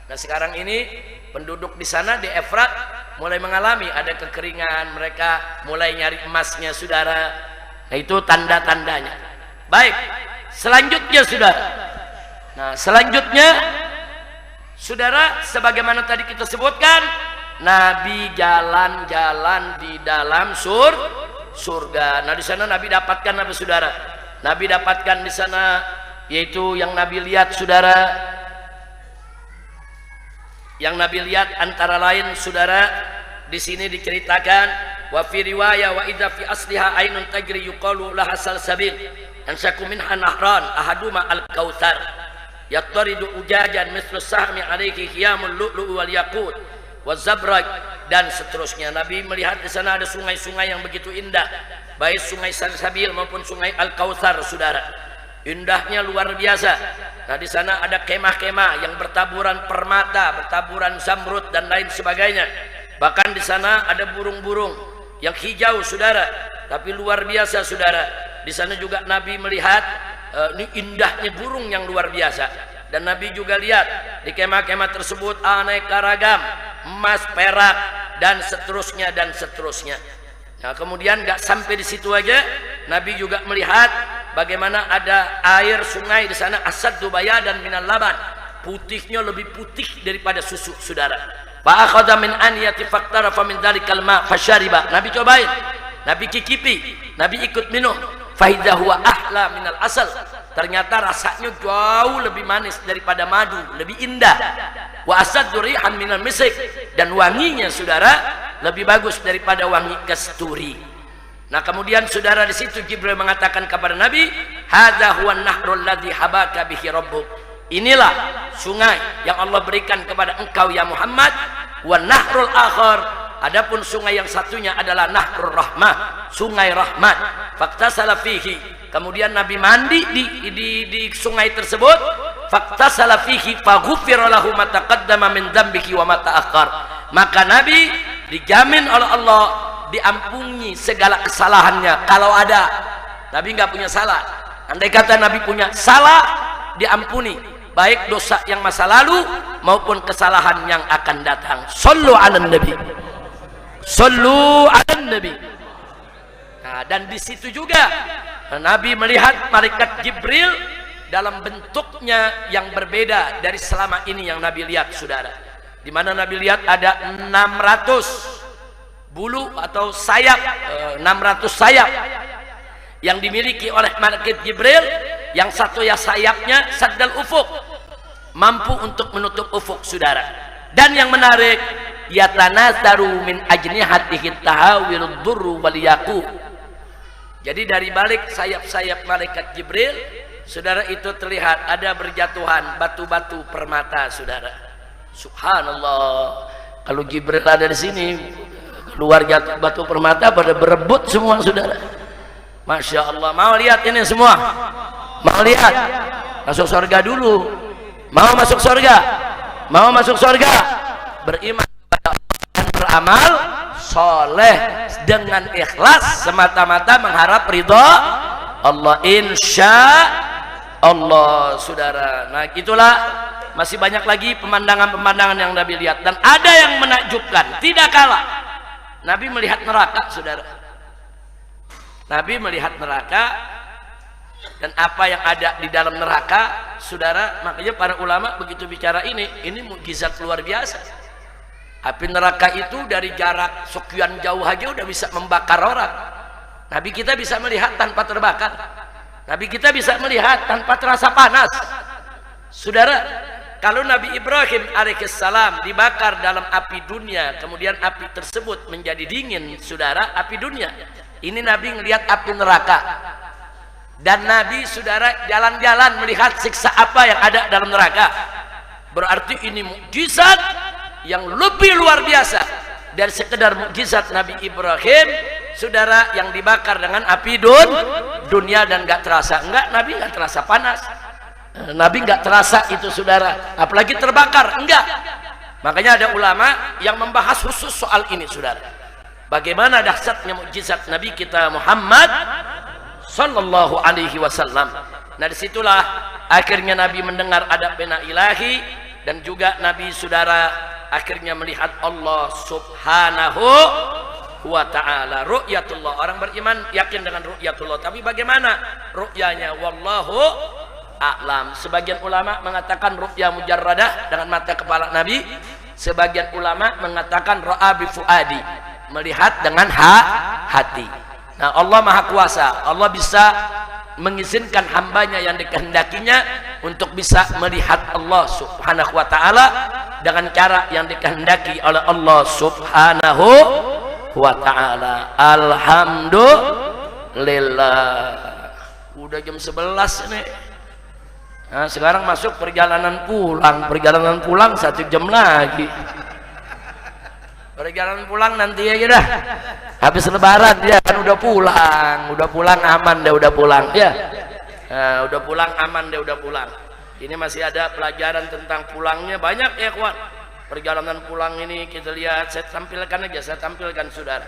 Nah, sekarang ini penduduk di sana di Efrat mulai mengalami ada kekeringan, mereka mulai nyari emasnya, saudara. Nah, itu tanda-tandanya. Baik, selanjutnya, saudara. Nah, selanjutnya, saudara, sebagaimana tadi kita sebutkan, Nabi jalan-jalan di dalam surga. Nah, di sana Nabi dapatkan apa, saudara? Nabi dapatkan di sana, yaitu yang Nabi lihat, saudara. Yang Nabi lihat antara lain, saudara, di sini diceritakan, wa fi riwayah wa idza fi asliha ainun tajri yuqalu laha salsabil ansaku minha nahran ahaduma al-Kautsar yattaridu ujajan mislu sahmi alaihi khiyamul lu'lu' wal yaqut wa zabraj, dan seterusnya. Nabi melihat di sana ada sungai-sungai yang begitu indah, baik sungai Salsabil maupun sungai Al-Kautsar, saudara. Indahnya luar biasa. Nah, di sana ada kemah-kemah yang bertaburan permata, bertaburan zamrud dan lain sebagainya. Bahkan di sana ada burung-burung yang hijau, saudara, tapi luar biasa, saudara. Di sana juga Nabi melihat ini indahnya burung yang luar biasa. Dan Nabi juga lihat di kemah-kemah tersebut aneka ragam emas, perak, dan seterusnya dan seterusnya. Nah, kemudian nggak sampai di situ aja, Nabi juga melihat bagaimana ada air sungai di sana, asaddu bayadan minal laban, putihnya lebih putih daripada susu, saudara. Fa akhadha min aniyati faqtarafa min dzalikal ma fashariba. Nabi cobain, Nabi cicipi, Nabi ikut minum. Fa idza huwa ahla minal asal. Ternyata rasanya jauh lebih manis daripada madu, lebih indah. Wa asaddu rihan minal misik, dan wanginya, saudara, lebih bagus daripada wangi kasturi. Nah kemudian saudara di situ Jibril mengatakan kepada Nabi, hadza huwan nahrul ladzi habaka bihi rabbuk. Inilah sungai yang Allah berikan kepada engkau ya Muhammad. Wa nahrul akhar, adapun sungai yang satunya adalah nahrul rahmah, sungai rahmat. Faktasala fihi, kemudian Nabi mandi di sungai tersebut. Faktasala fihi faghufira lahu ma taqaddama min dzambihi wa ma ta'akhkhar. Maka Nabi dijamin oleh Allah diampuni segala kesalahannya kalau ada. Nabi nggak punya salah. Andai kata Nabi punya salah, diampuni, baik dosa yang masa lalu maupun kesalahan yang akan datang. Sallu 'alan nabi, sallu 'alan nabi. Nah, dan di situ juga Nabi melihat malaikat Jibril dalam bentuknya yang berbeda dari selama ini yang Nabi lihat, saudara. Di mana Nabi lihat ada 600 bulu atau sayap, 600 sayap yang dimiliki oleh malaikat Jibril. Yang satu ya sayapnya saddal ufuk, mampu untuk menutup ufuk, saudara. Dan yang menarik, yatanatharu min ajnihatihi tahawilud durru wal yaqu. Jadi dari balik sayap-sayap malaikat Jibril, saudara, itu terlihat ada berjatuhan batu-batu permata, saudara. Subhanallah. Kalau Jibril ada di sini, keluar jatuh batu permata pada berebut semua, saudara. Masya Allah. Mau lihat ini semua? Mau lihat? Masuk surga dulu. Mau masuk surga? Mau masuk surga? Beriman kepada Allah dan beramal soleh dengan ikhlas semata-mata mengharap ridha Allah, insya Allah, saudara. Nah itulah, masih banyak lagi pemandangan-pemandangan yang Nabi lihat. Dan ada yang menakjubkan, tidak kalah Nabi melihat neraka, saudara. Nabi melihat neraka dan apa yang ada di dalam neraka, saudara. Makanya para ulama begitu bicara ini mukjizat luar biasa. Api neraka itu dari jarak sekian jauh aja udah bisa membakar orang. Nabi kita bisa melihat tanpa terbakar. Nabi kita bisa melihat tanpa terasa panas, saudara. Kalau Nabi Ibrahim alaihissalam dibakar dalam api dunia, kemudian api tersebut menjadi dingin, saudara, api dunia. Ini Nabi ngelihat api neraka. Dan Nabi, saudara, jalan-jalan melihat siksa apa yang ada dalam neraka. Berarti ini mukjizat yang lebih luar biasa dari sekedar mukjizat Nabi Ibrahim, saudara, yang dibakar dengan api dunia dan gak terasa. Enggak, Nabi gak terasa panas. Nabi nggak terasa itu, saudara, apalagi terbakar, enggak. Makanya ada ulama yang membahas khusus soal ini, saudara. Bagaimana dahsyatnya mukjizat Nabi kita Muhammad sallallahu alaihi wasallam. Nah disitulah akhirnya Nabi mendengar ada pena ilahi, dan juga Nabi, saudara, akhirnya melihat Allah subhanahu wa ta'ala. Ru'yatullah, orang beriman yakin dengan ru'yatullah, tapi bagaimana ru'yanya? Wallahu a'lam. Sebagian ulama mengatakan ru'ya mujarradah dengan mata kepala Nabi. Sebagian ulama mengatakan ra'a bi fuadi, melihat dengan hati. Nah Allah maha kuasa, Allah bisa mengizinkan hambanya yang dikehendakinya untuk bisa melihat Allah subhanahu wa ta'ala dengan cara yang dikehendaki oleh Allah subhanahu wa ta'ala. Alhamdulillah. Udah jam 11 nih. Nah, sekarang masuk perjalanan pulang 1 jam lagi. Perjalanan pulang nanti aja dah. Habis lebaran dia kan udah pulang aman deh, udah pulang ya. Nah, udah pulang aman deh, udah pulang. Ini masih ada pelajaran tentang pulangnya banyak ya kawan. Perjalanan pulang ini kita lihat, saya tampilkan saudara.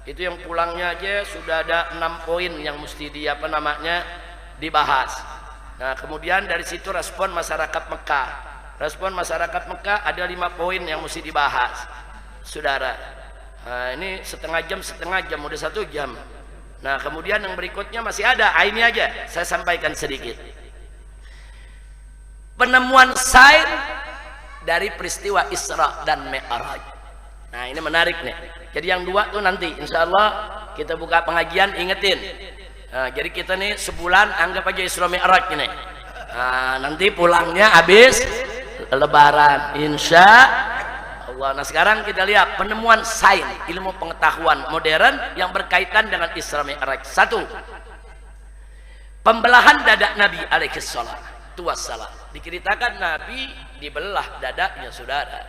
Itu yang pulangnya aja sudah ada 6 poin yang mesti dibahas. Nah kemudian dari situ respon masyarakat Mekah. Respon masyarakat Mekah ada 5 poin yang mesti dibahas, saudara. Nah, ini setengah jam udah 1 jam. Nah kemudian yang berikutnya masih ada. Ini aja saya sampaikan sedikit. Penemuan sains dari peristiwa Isra dan Mi'raj. Nah ini menarik nih. Jadi yang 2 tuh nanti insya Allah kita buka pengajian, ingetin. Nah, jadi kita nih sebulan anggap aja Isra Mi'raj ini. Nah, nanti pulangnya habis lebaran insya Allah. Nah sekarang kita lihat penemuan sains, ilmu pengetahuan modern yang berkaitan dengan Isra Mi'raj. Satu, pembelahan dada Nabi alaihi salatu wassalam. Diceritakan Nabi dibelah dadanya, saudara.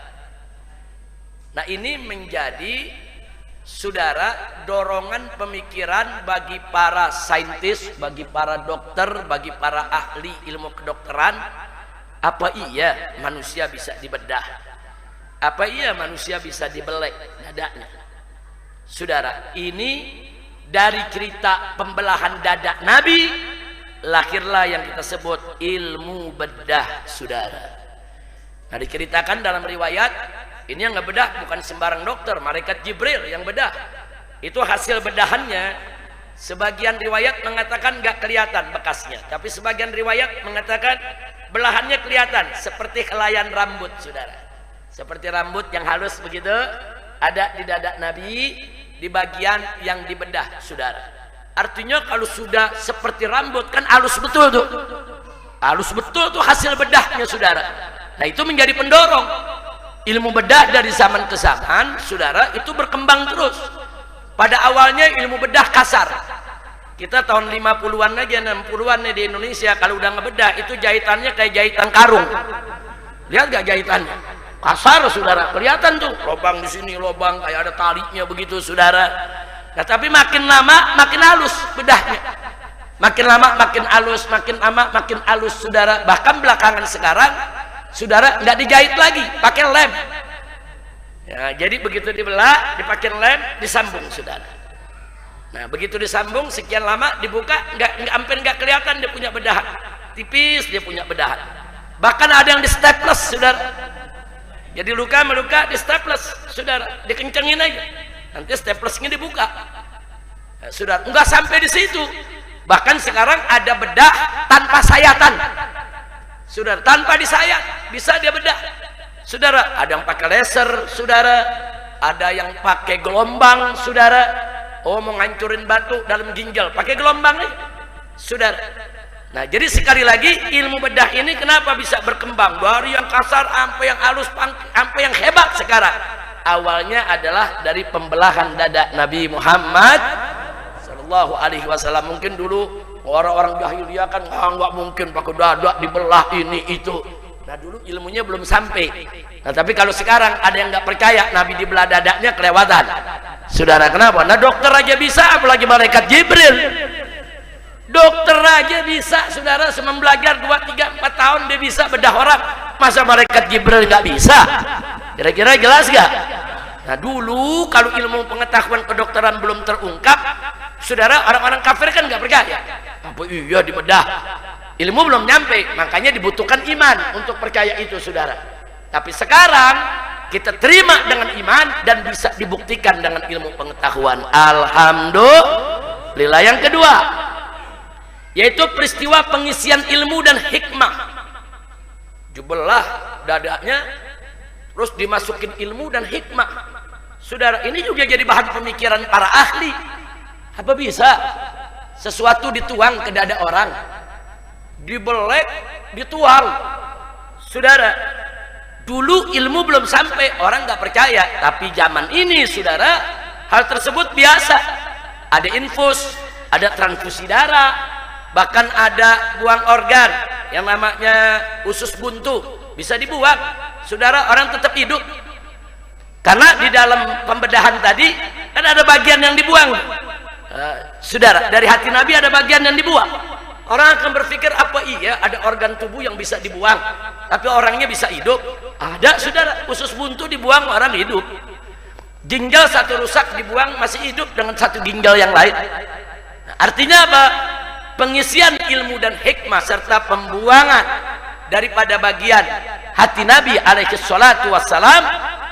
Nah ini menjadi, saudara, dorongan pemikiran bagi para saintis, bagi para dokter, bagi para ahli ilmu kedokteran. Apa iya manusia bisa dibedah? Apa iya manusia bisa dibelek dadanya? Saudara, ini dari cerita pembelahan dada Nabi lahirlah yang kita sebut ilmu bedah, saudara. Nah diceritakan dalam riwayat, ini yang ngebedah bukan sembarang dokter, malaikat Jibril yang bedah. Itu hasil bedahannya. Sebagian riwayat mengatakan nggak kelihatan bekasnya, tapi sebagian riwayat mengatakan belahannya kelihatan seperti helaian rambut, saudara. Seperti rambut yang halus begitu, ada di dada Nabi di bagian yang dibedah, saudara. Artinya kalau sudah seperti rambut kan halus betul tuh. Halus betul tuh hasil bedahnya, saudara. Nah itu menjadi pendorong. Ilmu bedah dari zaman ke zaman, saudara, itu berkembang terus. Pada awalnya ilmu bedah kasar. Kita tahun 50-an aja, 60-an nih di Indonesia, kalau udah ngebedah itu jahitannya kayak jahitan karung. Lihat gak jahitannya? Kasar, saudara. Kelihatan tuh, lubang di sini, lubang kayak ada talinya begitu, saudara. Nah, tapi makin lama makin halus bedahnya. Makin lama makin halus, makin lama makin halus, saudara. Bahkan belakangan sekarang, saudara, nggak dijahit lagi, pakai lem. Ya, jadi begitu dibelah, dipakai lem, disambung, saudara. Nah, begitu disambung, sekian lama dibuka, hampir nggak kelihatan dia punya bedahan. Tipis dia punya bedahan. Bahkan ada yang di staples, saudara. Jadi luka meluka di staples, saudara, dikencengin aja. Nanti staplesnya dibuka. Nah, saudara, nggak sampai di situ. Bahkan sekarang ada bedah tanpa sayatan. Saudara, tanpa disayat bisa dia bedah, saudara. Ada yang pakai laser, saudara. Ada yang pakai gelombang, saudara. Oh, mau ngancurin batu dalam ginjal pakai gelombang nih, saudara. Nah jadi sekali lagi ilmu bedah ini kenapa bisa berkembang dari yang kasar sampai yang halus sampai yang hebat sekarang? Awalnya adalah dari pembelahan dada Nabi Muhammad Sallallahu Alaihi Wasallam. Mungkin dulu orang-orang jahiliyah kan nggak mungkin pakai dada dibelah ini itu. Nah dulu ilmunya belum sampai. Nah tapi kalau sekarang ada yang nggak percaya Nabi dibelah dadanya, kelewatan, saudara. Kenapa? Nah dokter aja bisa, apalagi malaikat Jibril. Dokter aja bisa, saudara. Sebelum belajar 2, 3, 4 tahun dia bisa bedah orang. Masa malaikat Jibril nggak bisa? Kira-kira jelas gak? Nah dulu kalau ilmu pengetahuan kedokteran belum terungkap, saudara, orang-orang kafir kan nggak percaya. Apa iya dibedah? Ilmu belum nyampe, makanya dibutuhkan iman untuk percaya itu, saudara. Tapi sekarang kita terima dengan iman dan bisa dibuktikan dengan ilmu pengetahuan. Alhamdulillah. Yang kedua, yaitu peristiwa pengisian ilmu dan hikmah. Dibelah dadanya, terus dimasukin ilmu dan hikmah. Saudara, ini juga jadi bahan pemikiran para ahli. Apa bisa sesuatu dituang ke dada orang, dibelek, dituang, saudara? Dulu ilmu belum sampai, orang nggak percaya. Tapi zaman ini, saudara, hal tersebut biasa. Ada infus, ada transfusi darah, bahkan ada buang organ yang namanya usus buntu, bisa dibuang, saudara. Orang tetap hidup karena di dalam pembedahan tadi kan ada bagian yang dibuang, saudara. Dari hati Nabi ada bagian yang dibuang. Orang akan berpikir, apa iya ada organ tubuh yang bisa dibuang tapi orangnya bisa hidup? Ada, saudara. Usus buntu dibuang, orang hidup. Ginjal satu rusak dibuang, masih hidup dengan satu ginjal yang lain. Nah, artinya apa? Pengisian ilmu dan hikmah serta pembuangan daripada bagian hati Nabi alaihi salatu wassalam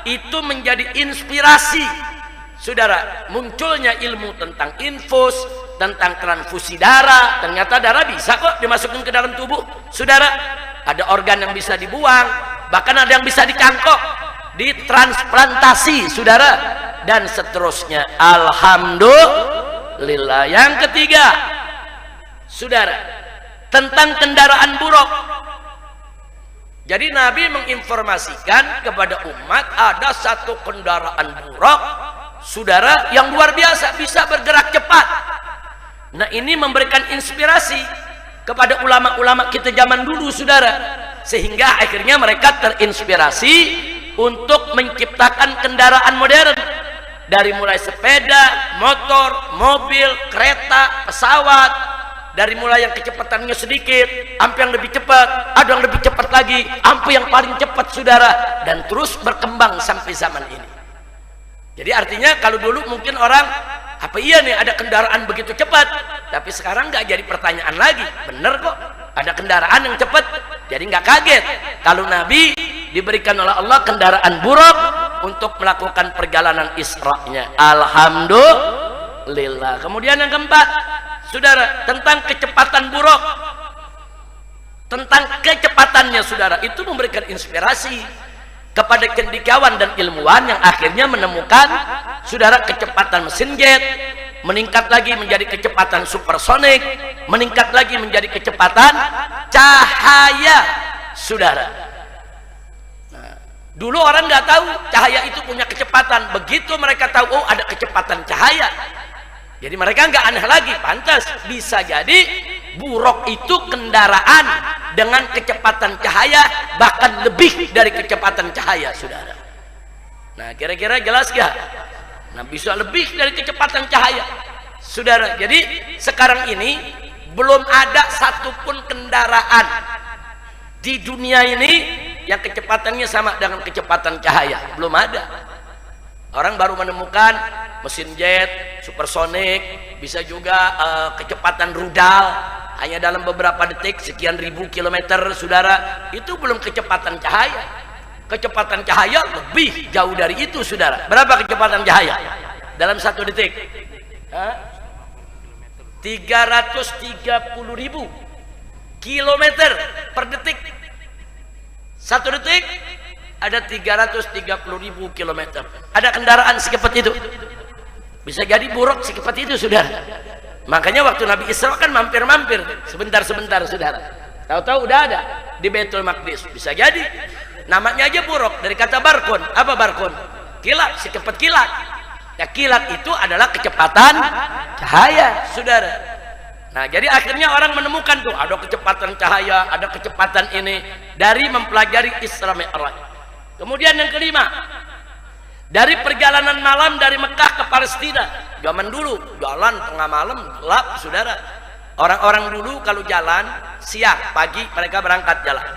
itu menjadi inspirasi, saudara, munculnya ilmu tentang infus, tentang transfusi darah. Ternyata darah bisa kok dimasukin ke dalam tubuh, saudara. Ada organ yang bisa dibuang, bahkan ada yang bisa dicangkok, ditransplantasi, saudara, dan seterusnya. Alhamdulillah. Yang ketiga, saudara, tentang kendaraan buruk. Jadi Nabi menginformasikan kepada umat ada satu kendaraan buruk, saudara, yang luar biasa, bisa bergerak cepat. Nah, ini memberikan inspirasi kepada ulama-ulama kita zaman dulu, saudara, sehingga akhirnya mereka terinspirasi untuk menciptakan kendaraan modern, dari mulai sepeda, motor, mobil, kereta, pesawat. Dari mulai yang kecepatannya sedikit, sampai yang lebih cepat, ada yang lebih cepat lagi, sampai yang paling cepat, saudara, dan terus berkembang sampai zaman ini. Jadi artinya kalau dulu mungkin orang, apa iya nih ada kendaraan begitu cepat, tapi sekarang nggak jadi pertanyaan lagi. Bener kok, ada kendaraan yang cepat, jadi nggak kaget kalau Nabi diberikan oleh Allah kendaraan buruk untuk melakukan perjalanan Isra-nya. Alhamdulillah. Kemudian yang keempat, saudara, tentang kecepatan buruk, tentang kecepatannya, saudara, itu memberikan inspirasi kepada cendekiawan dan ilmuwan yang akhirnya menemukan, saudara, kecepatan mesin jet, meningkat lagi menjadi kecepatan supersonik, meningkat lagi menjadi kecepatan cahaya, saudara. Nah, dulu orang nggak tahu cahaya itu punya kecepatan. Begitu mereka tahu, oh ada kecepatan cahaya, jadi mereka nggak aneh lagi. Pantas bisa jadi buruk itu kendaraan dengan kecepatan cahaya, bahkan lebih dari kecepatan cahaya, saudara. Nah, kira-kira jelas gak? Nah, bisa lebih dari kecepatan cahaya, saudara. Jadi sekarang ini belum ada satupun kendaraan di dunia ini yang kecepatannya sama dengan kecepatan cahaya. Belum ada. Orang baru menemukan mesin jet, supersonik, bisa juga kecepatan rudal hanya dalam beberapa detik, sekian ribu kilometer, saudara. Itu belum kecepatan cahaya. Kecepatan cahaya lebih jauh dari itu, saudara. Berapa kecepatan cahaya dalam satu detik? 330.000 kilometer per detik. Satu detik ada 330.000 kilometer. Ada kendaraan secepat itu. Bisa jadi buruk secepat itu, saudara. Makanya waktu Nabi Isra kan mampir-mampir sebentar-sebentar, saudara. Tahu-tahu udah ada di Baitul Maqdis. Bisa jadi namanya aja buruk, dari kata barkun. Apa barkun? Kilat, secepat kilat. Ya, kilat itu adalah kecepatan cahaya, saudara. Nah, jadi akhirnya orang menemukan tuh ada kecepatan cahaya, ada kecepatan ini dari mempelajari Isra Mi'raj. Kemudian yang kelima, dari perjalanan malam dari Mekah ke Palestina. Zaman dulu jalan tengah malam gelap, saudara. Orang-orang dulu kalau jalan siang, pagi mereka berangkat jalan.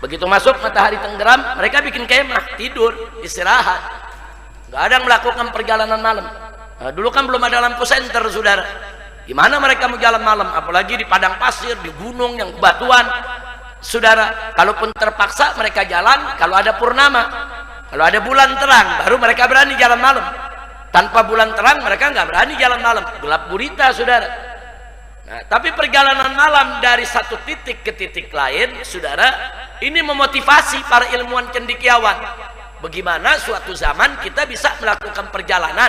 Begitu masuk matahari tenggelam, mereka bikin kemah, tidur, istirahat. Gak ada yang melakukan perjalanan malam. Nah, dulu kan belum ada lampu senter, saudara. Gimana mereka mau jalan malam? Apalagi di padang pasir, di gunung yang batuan, saudara. Kalaupun terpaksa mereka jalan kalau ada purnama, kalau ada bulan terang, baru mereka berani jalan malam. Tanpa bulan terang mereka nggak berani jalan malam, gelap gulita, saudara. Nah, tapi perjalanan malam dari satu titik ke titik lain, saudara, ini memotivasi para ilmuwan cendekiawan. Bagaimana suatu zaman kita bisa melakukan perjalanan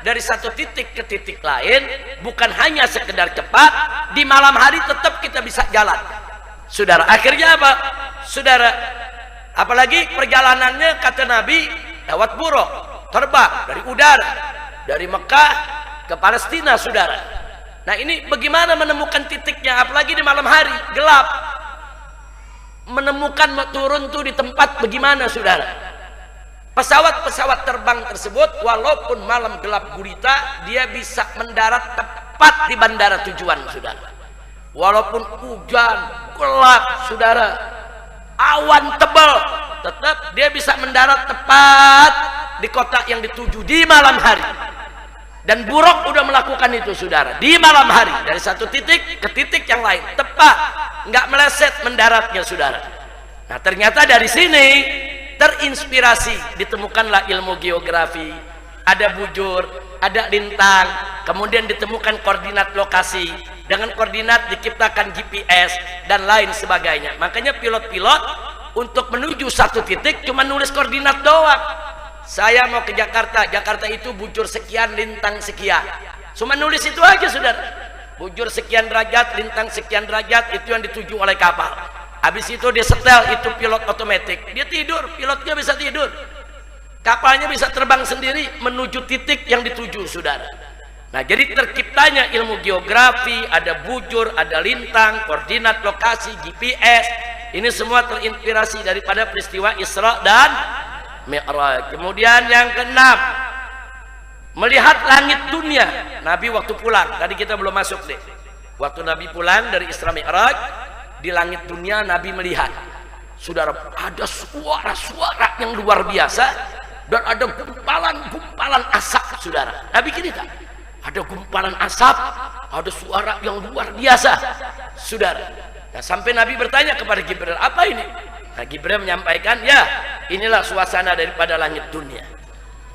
dari satu titik ke titik lain, bukan hanya sekedar cepat, di malam hari tetap kita bisa jalan, saudara. Akhirnya apa, saudara? Apalagi perjalanannya kata Nabi lewat buruk, terbang dari udara, dari Mekah ke Palestina, saudara. Nah, ini bagaimana menemukan titiknya? Apalagi di malam hari gelap, menemukan turun tuh di tempat bagaimana, saudara? Pesawat-pesawat terbang tersebut walaupun malam gelap gulita, dia bisa mendarat tepat di bandara tujuan, saudara. Walaupun hujan, gelap, saudara, awan tebal, tetap dia bisa mendarat tepat di kota yang dituju di malam hari. Dan buruk udah melakukan itu, saudara, di malam hari, dari satu titik ke titik yang lain, tepat, nggak meleset mendaratnya, saudara. Nah, ternyata dari sini terinspirasi, ditemukanlah ilmu geografi, ada bujur, ada lintang, kemudian ditemukan koordinat lokasi, dengan koordinat diciptakan GPS dan lain sebagainya. Makanya pilot-pilot untuk menuju satu titik cuma nulis koordinat doang. Saya mau ke Jakarta, Jakarta itu bujur sekian, lintang sekian, cuma nulis itu aja, saudara. Bujur sekian derajat, lintang sekian derajat, itu yang dituju oleh kapal. Habis itu dia setel, itu pilot otomatis, dia tidur, pilotnya bisa tidur, kapalnya bisa terbang sendiri menuju titik yang dituju, saudara. Nah, jadi terciptanya ilmu geografi, ada bujur, ada lintang, koordinat lokasi, GPS, ini semua terinspirasi daripada peristiwa Isra dan Mi'raj. Kemudian yang keenam, melihat langit dunia. Nabi waktu pulang, tadi kita belum masuk deh, waktu Nabi pulang dari Isra Mi'raj, di langit dunia Nabi melihat, saudara, ada suara-suara yang luar biasa dan ada gumpalan-gumpalan asap, saudara. Nabi kini tak ada gumpalan asap, ada suara yang luar biasa, saudara. Nah, sampai Nabi bertanya kepada Jibril, apa ini? Nah, Jibril menyampaikan, ya, inilah suasana daripada langit dunia.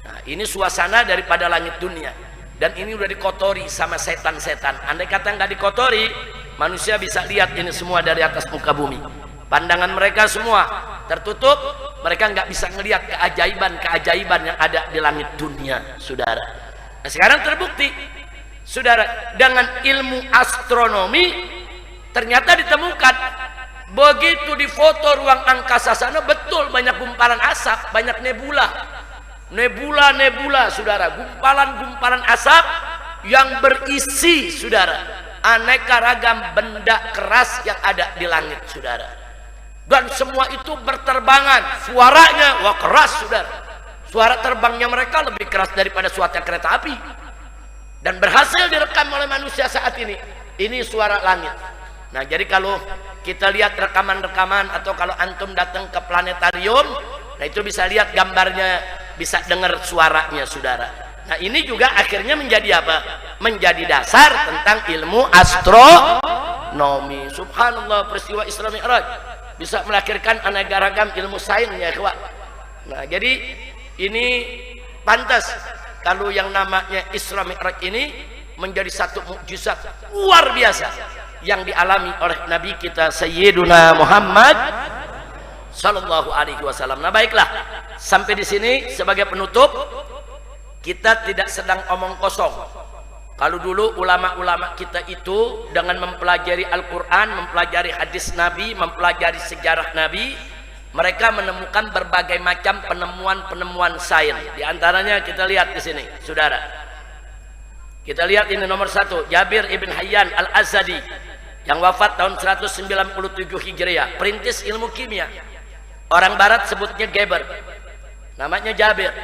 Nah, ini suasana daripada langit dunia, dan ini udah dikotori sama setan-setan. Andai kata nggak dikotori, manusia bisa lihat ini semua dari atas muka bumi. Pandangan mereka semua tertutup, mereka nggak bisa ngelihat keajaiban-keajaiban yang ada di langit dunia, saudara. Nah, sekarang terbukti, saudara, dengan ilmu astronomi ternyata ditemukan, begitu difoto ruang angkasa sana, betul banyak gumpalan asap, banyak nebula, saudara, gumpalan-gumpalan asap yang berisi, saudara, aneka ragam benda keras yang ada di langit, saudara. Dan semua itu berterbangan, suaranya wah keras, saudara. Suara terbangnya mereka lebih keras daripada suara kereta api, dan berhasil direkam oleh manusia saat ini. Ini suara langit. Nah, jadi kalau kita lihat rekaman-rekaman, atau kalau antum datang ke planetarium, nah itu bisa lihat gambarnya, bisa dengar suaranya, saudara. Nah, ini juga akhirnya menjadi apa? Menjadi dasar tentang ilmu astronomi. Subhanallah, peristiwa Isra Mi'raj bisa melahirkan aneka ragam ilmu sains, ya kawan. Nah, jadi ini pantas kalau yang namanya Isra Mi'raj ini menjadi satu mukjizat luar biasa yang dialami oleh Nabi kita Sayyiduna Muhammad sallallahu alaihi wasallam. Nah, baiklah, sampai di sini sebagai penutup, kita tidak sedang omong kosong. Kalau dulu ulama-ulama kita itu dengan mempelajari Al-Quran, mempelajari hadis Nabi, mempelajari sejarah Nabi, mereka menemukan berbagai macam penemuan-penemuan sains. Di antaranya kita lihat di sini, saudara. Kita lihat ini nomor 1, Jabir ibn Hayyan al-Azadi yang wafat tahun 197 Hijriah, perintis ilmu kimia. Orang barat sebutnya Geber, namanya Jabir.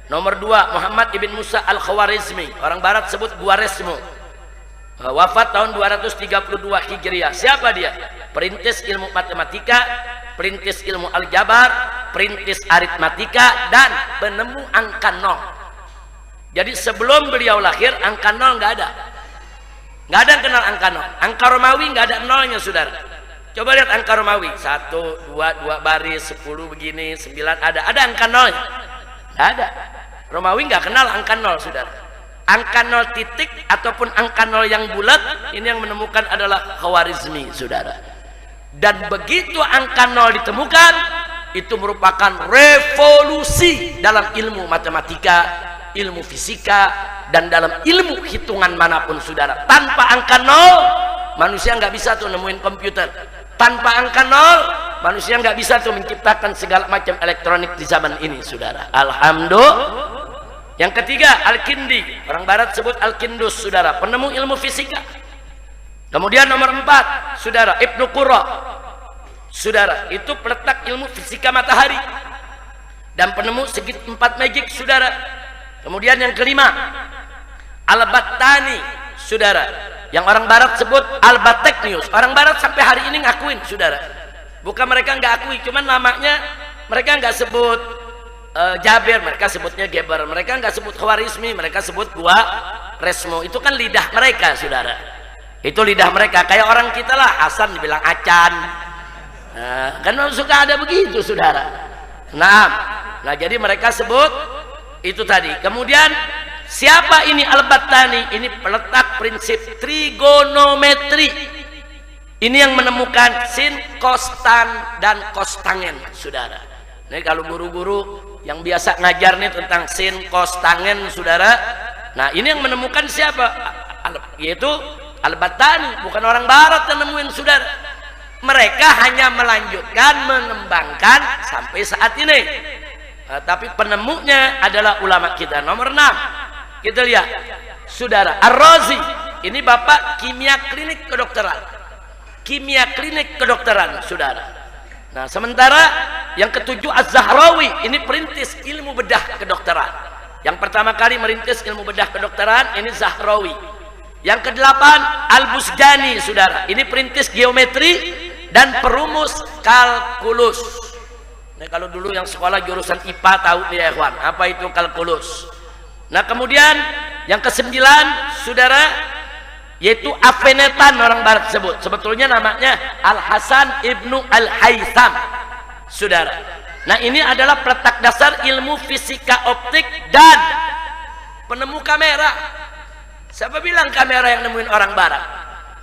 Nomor 2, Muhammad ibn Musa al-Khawarizmi, orang barat sebut Khwarizmi, wafat tahun 232 Hijriah. Siapa dia? Perintis ilmu matematika, perintis ilmu aljabar, perintis aritmatika, dan penemu angka 0. Jadi sebelum beliau lahir, angka 0 nggak ada. Nggak ada yang kenal angka 0. Angka Romawi nggak ada nolnya, saudara. Coba lihat angka Romawi, 1, 2 baris, 10 begini, 9 ada angka 0? Nggak ada. Romawi nggak kenal angka 0, saudara. Angka 0 titik ataupun angka 0 yang bulat, ini yang menemukan adalah Khwarizmi, saudara. Dan begitu angka 0 ditemukan, itu merupakan revolusi dalam ilmu matematika, ilmu fisika, dan dalam ilmu hitungan manapun, saudara. Tanpa angka 0, manusia nggak bisa tuh nemuin komputer. Tanpa angka 0, manusia nggak bisa tuh menciptakan segala macam elektronik di zaman ini, saudara. Alhamdulillah. Yang ketiga, Al-Kindi, orang barat sebut Al-Kindus, saudara, penemu ilmu fisika. Kemudian nomor 4, saudara, Ibnu Qurra, saudara, itu peletak ilmu fisika matahari dan penemu segi 4 magic, saudara. Kemudian yang kelima, Al-Battani, saudara, yang orang barat sebut Al-Batteknius. Orang barat sampai hari ini ngakuin, saudara. Bukan mereka nggak akui, cuman namanya mereka nggak sebut Jabir, mereka sebutnya Geber. Mereka nggak sebut Khwarizmi, mereka sebut Khwarizmi. Itu kan lidah mereka, saudara. Itu lidah mereka. Kayak orang kita lah, Hasan dibilang Acan. Nah, kan suka ada begitu, saudara. Nah, jadi mereka sebut itu tadi. Kemudian siapa ini Al-Battani? Ini peletak prinsip trigonometri. Ini yang menemukan sin, kostan, dan kostangen, saudara. Ini kalau guru-guru yang biasa ngajar nih tentang sin, kos, tangen, saudara. Nah, ini yang menemukan siapa? Yaitu Al-Battani, bukan orang barat yang nemuin, saudara. Mereka hanya melanjutkan, mengembangkan sampai saat ini. Tapi penemunya adalah ulama kita. Nomor 6, kita lihat saudara Ar-Razi, ini bapak kimia klinik kedokteran, kimia klinik kedokteran saudara. Nah sementara yang ketujuh Az-Zahrawi, ini perintis ilmu bedah kedokteran. Yang pertama kali merintis ilmu bedah kedokteran ini Zahrawi. Yang kedelapan Al-Busjani saudara, ini perintis geometri dan perumus kalkulus. Nah kalau dulu yang sekolah jurusan IPA tahu ya ikhwan, apa itu kalkulus. Nah kemudian yang kesembilan saudara, yaitu Afenetan, orang barat sebut, sebetulnya namanya Al-Hasan Ibnu Al-Haytham saudara. Nah ini adalah peletak dasar ilmu fisika optik dan penemu kamera. Siapa bilang kamera yang nemuin orang barat?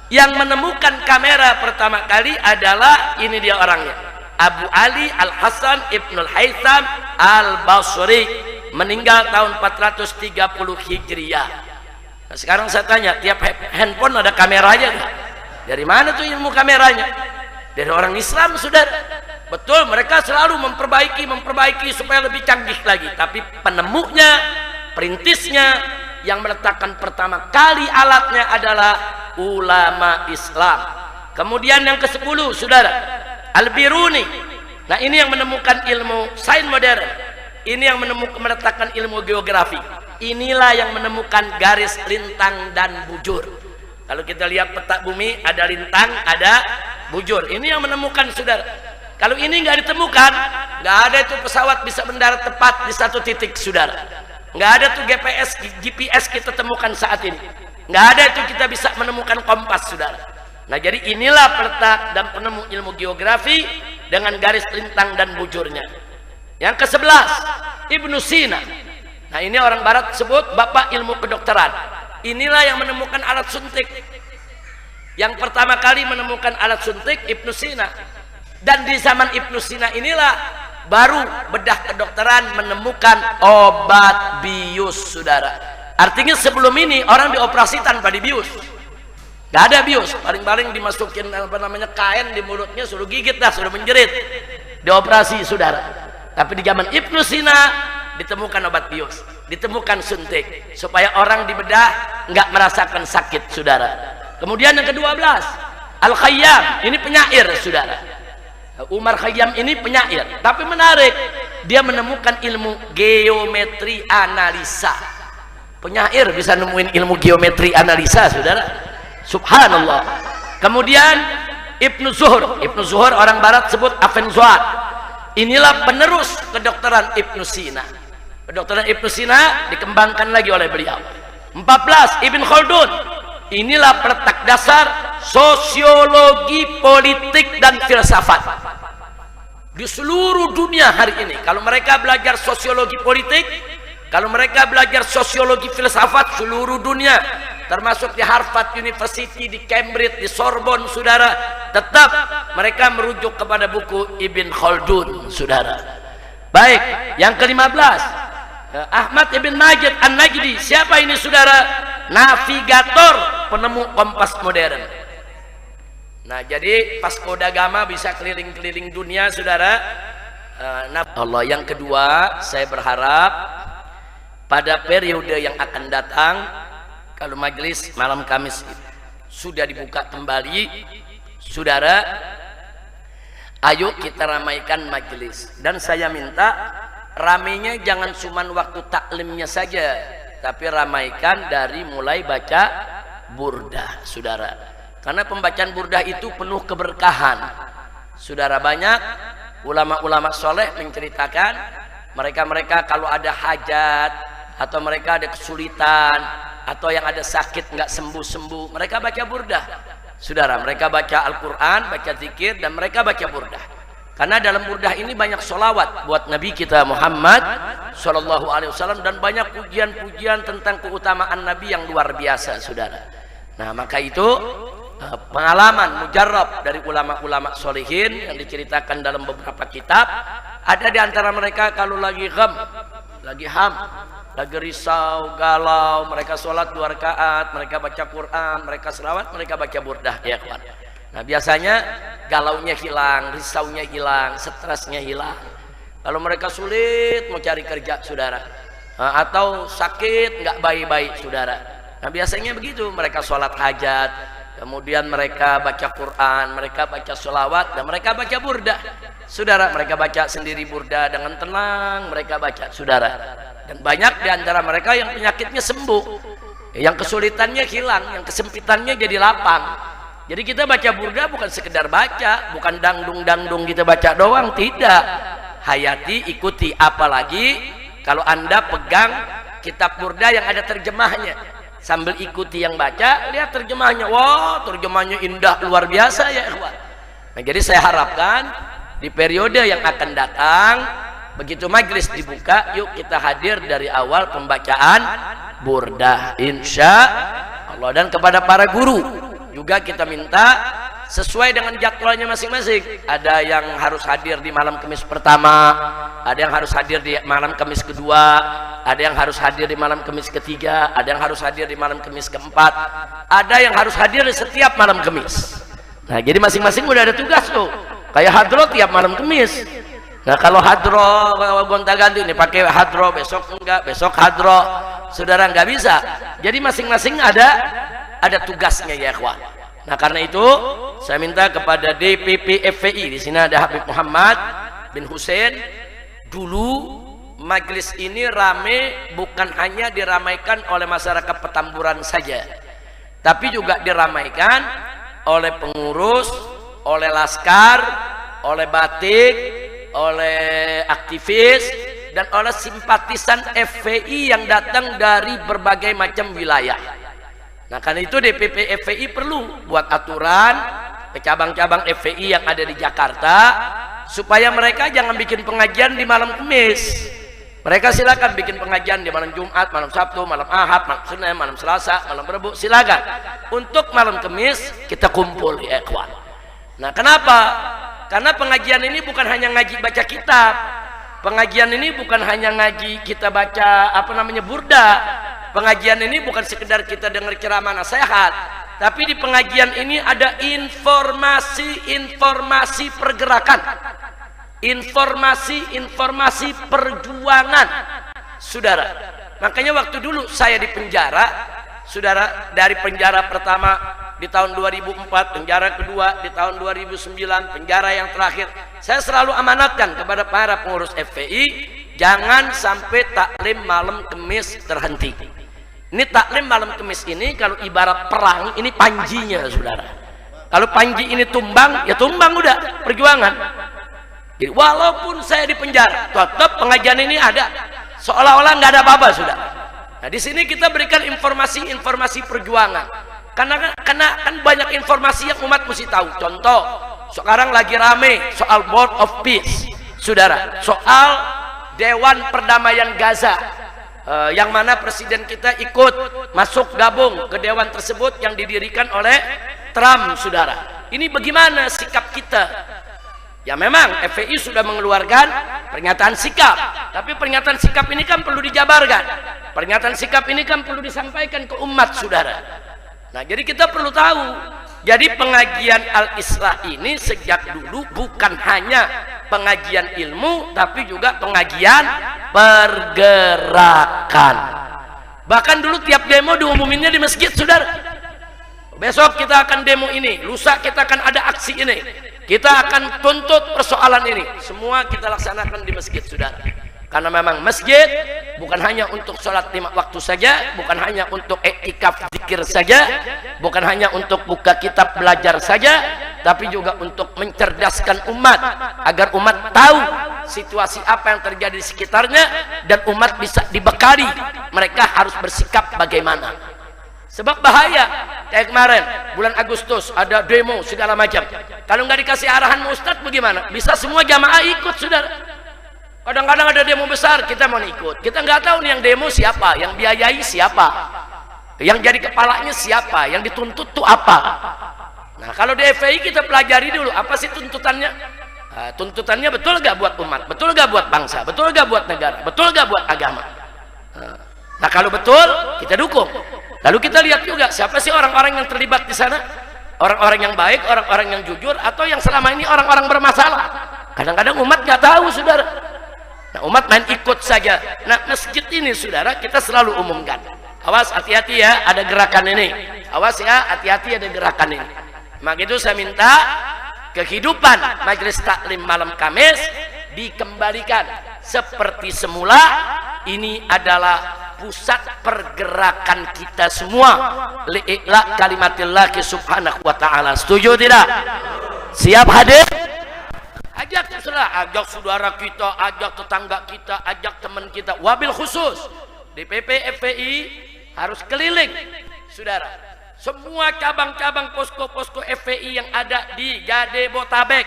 Yang menemukan kamera pertama kali adalah ini dia orangnya, Abu Ali Al-Hasan Ibnu Al-Haytham Al-Basri, meninggal tahun 430 Hijriah. Nah, sekarang saya tanya, tiap handphone ada kameranya kan? Dari mana tuh ilmu kameranya? Dari orang Islam saudara. Betul, mereka selalu memperbaiki supaya lebih canggih lagi. Tapi penemunya, perintisnya, yang meletakkan pertama kali alatnya adalah ulama Islam. Kemudian yang ke-10 saudara, Al-Biruni. Nah ini yang menemukan ilmu sains modern. Ini yang meletakkan ilmu geografi. Inilah yang menemukan garis lintang dan bujur. Kalau kita lihat peta bumi, ada lintang, ada bujur. Ini yang menemukan saudara. Kalau ini nggak ditemukan, nggak ada itu pesawat bisa mendarat tepat di satu titik saudara. Nggak ada tuh GPS kita temukan saat ini. Nggak ada itu kita bisa menemukan kompas saudara. Nah jadi inilah peletak dan penemu ilmu geografi dengan garis lintang dan bujurnya. Yang ke-11 Ibnu Sina. Nah ini orang barat sebut bapak ilmu kedokteran. Inilah yang menemukan alat suntik. Yang pertama kali menemukan alat suntik Ibnu Sina. Dan di zaman Ibnu Sina inilah baru bedah kedokteran menemukan obat bius saudara. Artinya sebelum ini orang dioperasi tanpa dibius. Gak ada bius, paling-paling dimasukin apa namanya kain di mulutnya, suruh gigit dah, suruh menjerit, dioperasi saudara. Tapi di zaman Ibnu Sina ditemukan obat bius, ditemukan suntik supaya orang dibedah nggak merasakan sakit saudara. Kemudian yang ke-12 Al-Khayyam, ini penyair saudara. Umar Khayyam ini penyair, tapi menarik, dia menemukan ilmu geometri analisa. Penyair bisa nemuin ilmu geometri analisa saudara, subhanallah. Kemudian Ibnu Zuhur orang barat sebut Avenzoar. Inilah penerus kedokteran Ibnu Sina. Kedokteran Ibnu Sina dikembangkan lagi oleh beliau. 14 Ibn Khaldun. Inilah peletak dasar sosiologi politik dan filsafat di seluruh dunia hari ini. Kalau mereka belajar sosiologi politik, kalau mereka belajar sosiologi filsafat, seluruh dunia, termasuk di Harvard University, di Cambridge, di Sorbonne saudara, tetap mereka merujuk kepada buku Ibn Khaldun saudara. Baik, yang ke-15 Ahmad Ibn Majid An-Najdi. Siapa ini saudara? Navigator, penemu kompas modern. Nah jadi Vasco da Gama bisa keliling-keliling dunia saudara. Allah. Yang kedua, saya berharap pada periode yang akan datang, kalau majelis malam Kamis sudah dibuka kembali saudara, ayo kita ramaikan majelis. Dan saya minta ramainya jangan cuma waktu taklimnya saja, tapi ramaikan dari mulai baca burdah saudara, karena pembacaan burdah itu penuh keberkahan saudara. Banyak ulama-ulama soleh menceritakan mereka kalau ada hajat atau mereka ada kesulitan atau yang ada sakit nggak sembuh-sembuh, mereka baca burdah saudara. Mereka baca Al-Quran, baca zikir, dan mereka baca burdah. Karena dalam burdah ini banyak sholawat buat Nabi kita Muhammad Sallallahu Alaihi Wasallam, dan banyak pujian-pujian tentang keutamaan Nabi yang luar biasa saudara. Nah maka itu pengalaman mujarrab dari ulama-ulama solihin yang diceritakan dalam beberapa kitab. Ada di antara mereka kalau lagi gham, lagi ham, lagi risau, galau, mereka sholat 2 rakaat, mereka baca Quran, mereka selawat, mereka baca burdah ya kawan. Nah biasanya galaunya hilang, risaunya hilang, stresnya hilang. Kalau mereka sulit mau cari kerja saudara, atau sakit nggak baik-baik saudara, nah biasanya begitu, mereka sholat hajat, kemudian mereka baca Quran, mereka baca sholawat, dan mereka baca burdah saudara. Mereka baca sendiri burdah dengan tenang, mereka baca saudara. Dan banyak diantara mereka yang penyakitnya sembuh, yang kesulitannya hilang, yang kesempitannya jadi lapang. Jadi kita baca burdah bukan sekedar baca, bukan dangdung-dangdung kita baca doang, tidak. Hayati, ikuti, apalagi kalau anda pegang kitab burdah yang ada terjemahnya, sambil ikuti yang baca, lihat terjemahnya. Wow, terjemahnya indah luar biasa ya ikhwan. Nah jadi saya harapkan di periode yang akan datang, begitu majlis dibuka, yuk kita hadir dari awal pembacaan burdah insya Allah. Dan kepada para guru juga kita minta sesuai dengan jadwalnya masing-masing. Ada yang harus hadir di malam Kamis pertama, ada yang harus hadir di malam Kamis kedua, ada yang harus hadir di malam Kamis ketiga, ada yang harus hadir di malam Kamis keempat, ada yang harus hadir di setiap malam Kamis. Nah jadi masing-masing udah ada tugas tuh, kayak hadro tiap malam Kamis. Nah kalau hadro gonta-ganti nih, pakai hadro besok enggak, besok hadro, saudara nggak bisa. Jadi masing-masing ada tugasnya ya ikhwan. Nah karena itu saya minta kepada DPP FPI, di sini ada Habib Muhammad bin Hussein. Dulu majelis ini rame bukan hanya diramaikan oleh masyarakat Petamburan saja, tapi juga diramaikan oleh pengurus, oleh laskar, oleh batik, oleh aktivis, dan oleh simpatisan FPI yang datang dari berbagai macam wilayah. Nah karena itu DPP FPI perlu buat aturan ke cabang-cabang FPI yang ada di Jakarta, supaya mereka jangan bikin pengajian di malam Kamis. Mereka silakan bikin pengajian di malam Jumat, malam Sabtu, malam Ahad, malam Senin, malam Selasa, malam Rabu, silakan. Untuk malam Kamis kita kumpul ya ikhwan. Nah kenapa? Karena pengajian ini bukan hanya ngaji baca kitab, pengajian ini bukan hanya ngaji kita baca burdah. Pengajian ini bukan sekedar kita dengar ceramah nasihat, tapi di pengajian ini ada informasi pergerakan, informasi perjuangan saudara. Makanya waktu dulu saya di penjara saudara, dari penjara pertama di tahun 2004, penjara kedua di tahun 2009, penjara yang terakhir, saya selalu amanatkan kepada para pengurus FPI, jangan sampai taklim malam Kamis terhenti. Ini taklim malam Kamis ini kalau ibarat perang, ini panjinya saudara. Kalau panji ini tumbang, ya tumbang udah perjuangan. Jadi walaupun saya di penjara, tetap pengajian ini ada, seolah-olah nggak ada apa-apa sudah. Nah di sini kita berikan informasi perjuangan, karena kan banyak informasi yang umat mesti tahu. Contoh, sekarang lagi rame soal Board of Peace saudara, soal Dewan Perdamaian Gaza, yang mana presiden kita ikut masuk gabung ke dewan tersebut yang didirikan oleh Trump saudara. Ini bagaimana sikap kita? Ya memang FPI sudah mengeluarkan pernyataan sikap, tapi pernyataan sikap ini kan perlu dijabarkan, pernyataan sikap ini kan perlu disampaikan ke umat saudara. Nah jadi kita perlu tahu, jadi pengajian Al-Islah ini sejak dulu bukan hanya pengajian ilmu, tapi juga pengajian pergerakan. Bahkan dulu tiap demo diumuminnya di masjid saudara. Besok kita akan demo ini, lusa kita akan ada aksi ini, kita akan tuntut persoalan ini, semua kita laksanakan di masjid saudara. Karena memang masjid bukan hanya untuk sholat 5 waktu saja, bukan hanya untuk iktikaf zikir saja, bukan hanya untuk buka kitab belajar saja, tapi juga untuk mencerdaskan umat agar umat tahu situasi apa yang terjadi di sekitarnya, dan umat bisa dibekali mereka harus bersikap bagaimana. Sebab bahaya kayak kemarin bulan Agustus ada demo segala macam, kalau nggak dikasih arahan Ustadz bagaimana? Bisa semua jamaah ikut saudara. Kadang-kadang ada demo besar, kita mau ikut, kita nggak tahu nih yang demo siapa, yang biayai siapa, yang jadi kepalanya siapa, yang dituntut tuh apa. Nah kalau di FPI kita pelajari dulu apa sih tuntutannya. Tuntutannya betul gak buat umat, betul gak buat bangsa, betul gak buat negara, betul gak buat agama. Nah kalau betul kita dukung. Lalu kita lihat juga siapa sih orang-orang yang terlibat di sana. orang-orang yang baik, orang-orang yang jujur, atau yang selama ini orang-orang bermasalah. Kadang-kadang umat nggak tahu, saudara. Nah, umat main ikut saja. Nah, masjid ini, saudara, kita selalu umumkan. Awas, hati-hati ya, ada gerakan ini. Awas ya, hati-hati ada gerakan ini. Maka itu saya minta kehidupan majelis taklim malam Kamis dikembalikan seperti semula. Ini adalah pusat pergerakan kita semua, li'ila kalimatillah subhanahu wa ta'ala. Setuju tidak? Siap hadir? Ajak saudara kita, ajak tetangga kita, ajak teman kita. Wabil khusus di DPP FPI harus keliling, saudara. Semua cabang-cabang posko-posko FPI yang ada di Jabodetabek,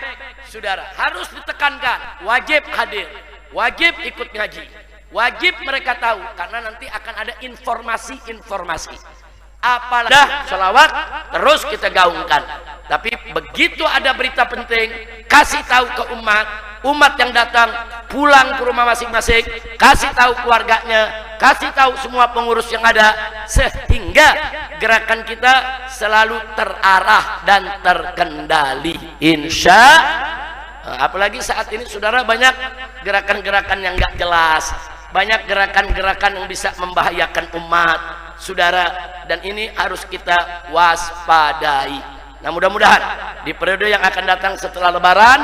saudara, harus ditekankan, wajib hadir, wajib ikut ngaji, wajib mereka tahu, karena nanti akan ada informasi-informasi. Apalagi selawat terus kita gaungkan. Tapi begitu ada berita penting, kasih tahu ke umat yang datang pulang ke rumah masing-masing, kasih tahu keluarganya, kasih tahu semua pengurus yang ada, sehingga gerakan kita selalu terarah dan terkendali, insya. Apalagi saat ini, saudara, banyak gerakan-gerakan yang nggak jelas, banyak gerakan-gerakan yang bisa membahayakan umat, saudara, dan ini harus kita waspadai. Nah, mudah-mudahan di periode yang akan datang setelah Lebaran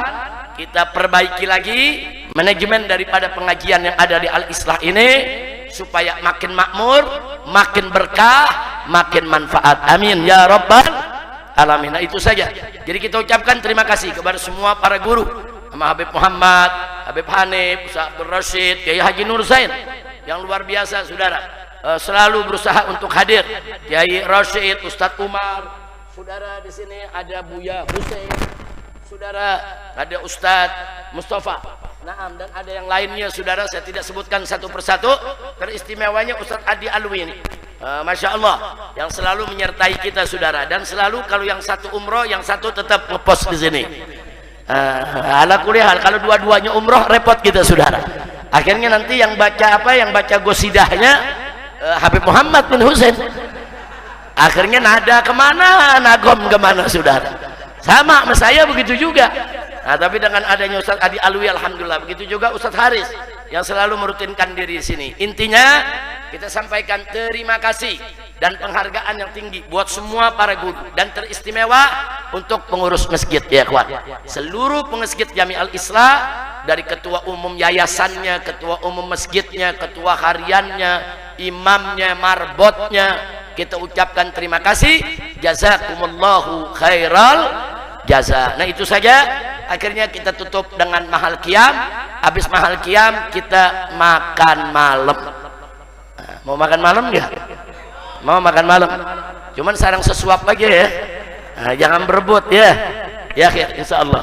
kita perbaiki lagi manajemen daripada pengajian yang ada di Al-Islah ini, supaya makin makmur, makin berkah, makin manfaat. Amin ya rabbal alamin. Nah, itu saja. Jadi kita ucapkan terima kasih kepada semua para guru, sama Habib Muhammad, Habib Hanif, Ustaz Abdul Rashid, Kiai Haji Nur Zain yang luar biasa, saudara, selalu berusaha untuk hadir. Kiai Rashid, Ustaz Umar, saudara, di sini ada Buya Hussein, saudara, ada Ustadz Mustafa, naam, dan ada yang lainnya, saudara, saya tidak sebutkan satu persatu. Teristimewanya Ustadz Adi Alwi ini, Masya Allah, yang selalu menyertai kita, saudara, dan selalu kalau yang satu umroh, yang satu tetap ngepost di sini. Ala kuliah, kalau dua-duanya umroh repot kita, saudara. Akhirnya nanti yang baca yang baca gosidahnya Habib Muhammad bin Husain. Akhirnya nada kemana, nagom kemana, saudara. Sama saya begitu juga. Nah, tapi dengan adanya Ustadz Adi Alwi, alhamdulillah, begitu juga Ustadz Haris yang selalu merutinkan diri di sini. Intinya kita sampaikan terima kasih dan penghargaan yang tinggi buat semua para guru, dan teristimewa untuk pengurus masjid, ya kawan. Seluruh pengurus Jami Al-Islah, dari ketua umum yayasannya, ketua umum masjidnya, ketua hariannya, imamnya, marbotnya, kita ucapkan terima kasih, jazakumullahu khairal jaza. Nah, itu saja. Akhirnya kita tutup dengan mahal qiyam. Habis mahal qiyam kita makan malam. Nah, mau makan malam ya? Mau makan malam, cuman sarang sesuap aja ya. Nah, jangan berebut ya. Ya, insya Allah.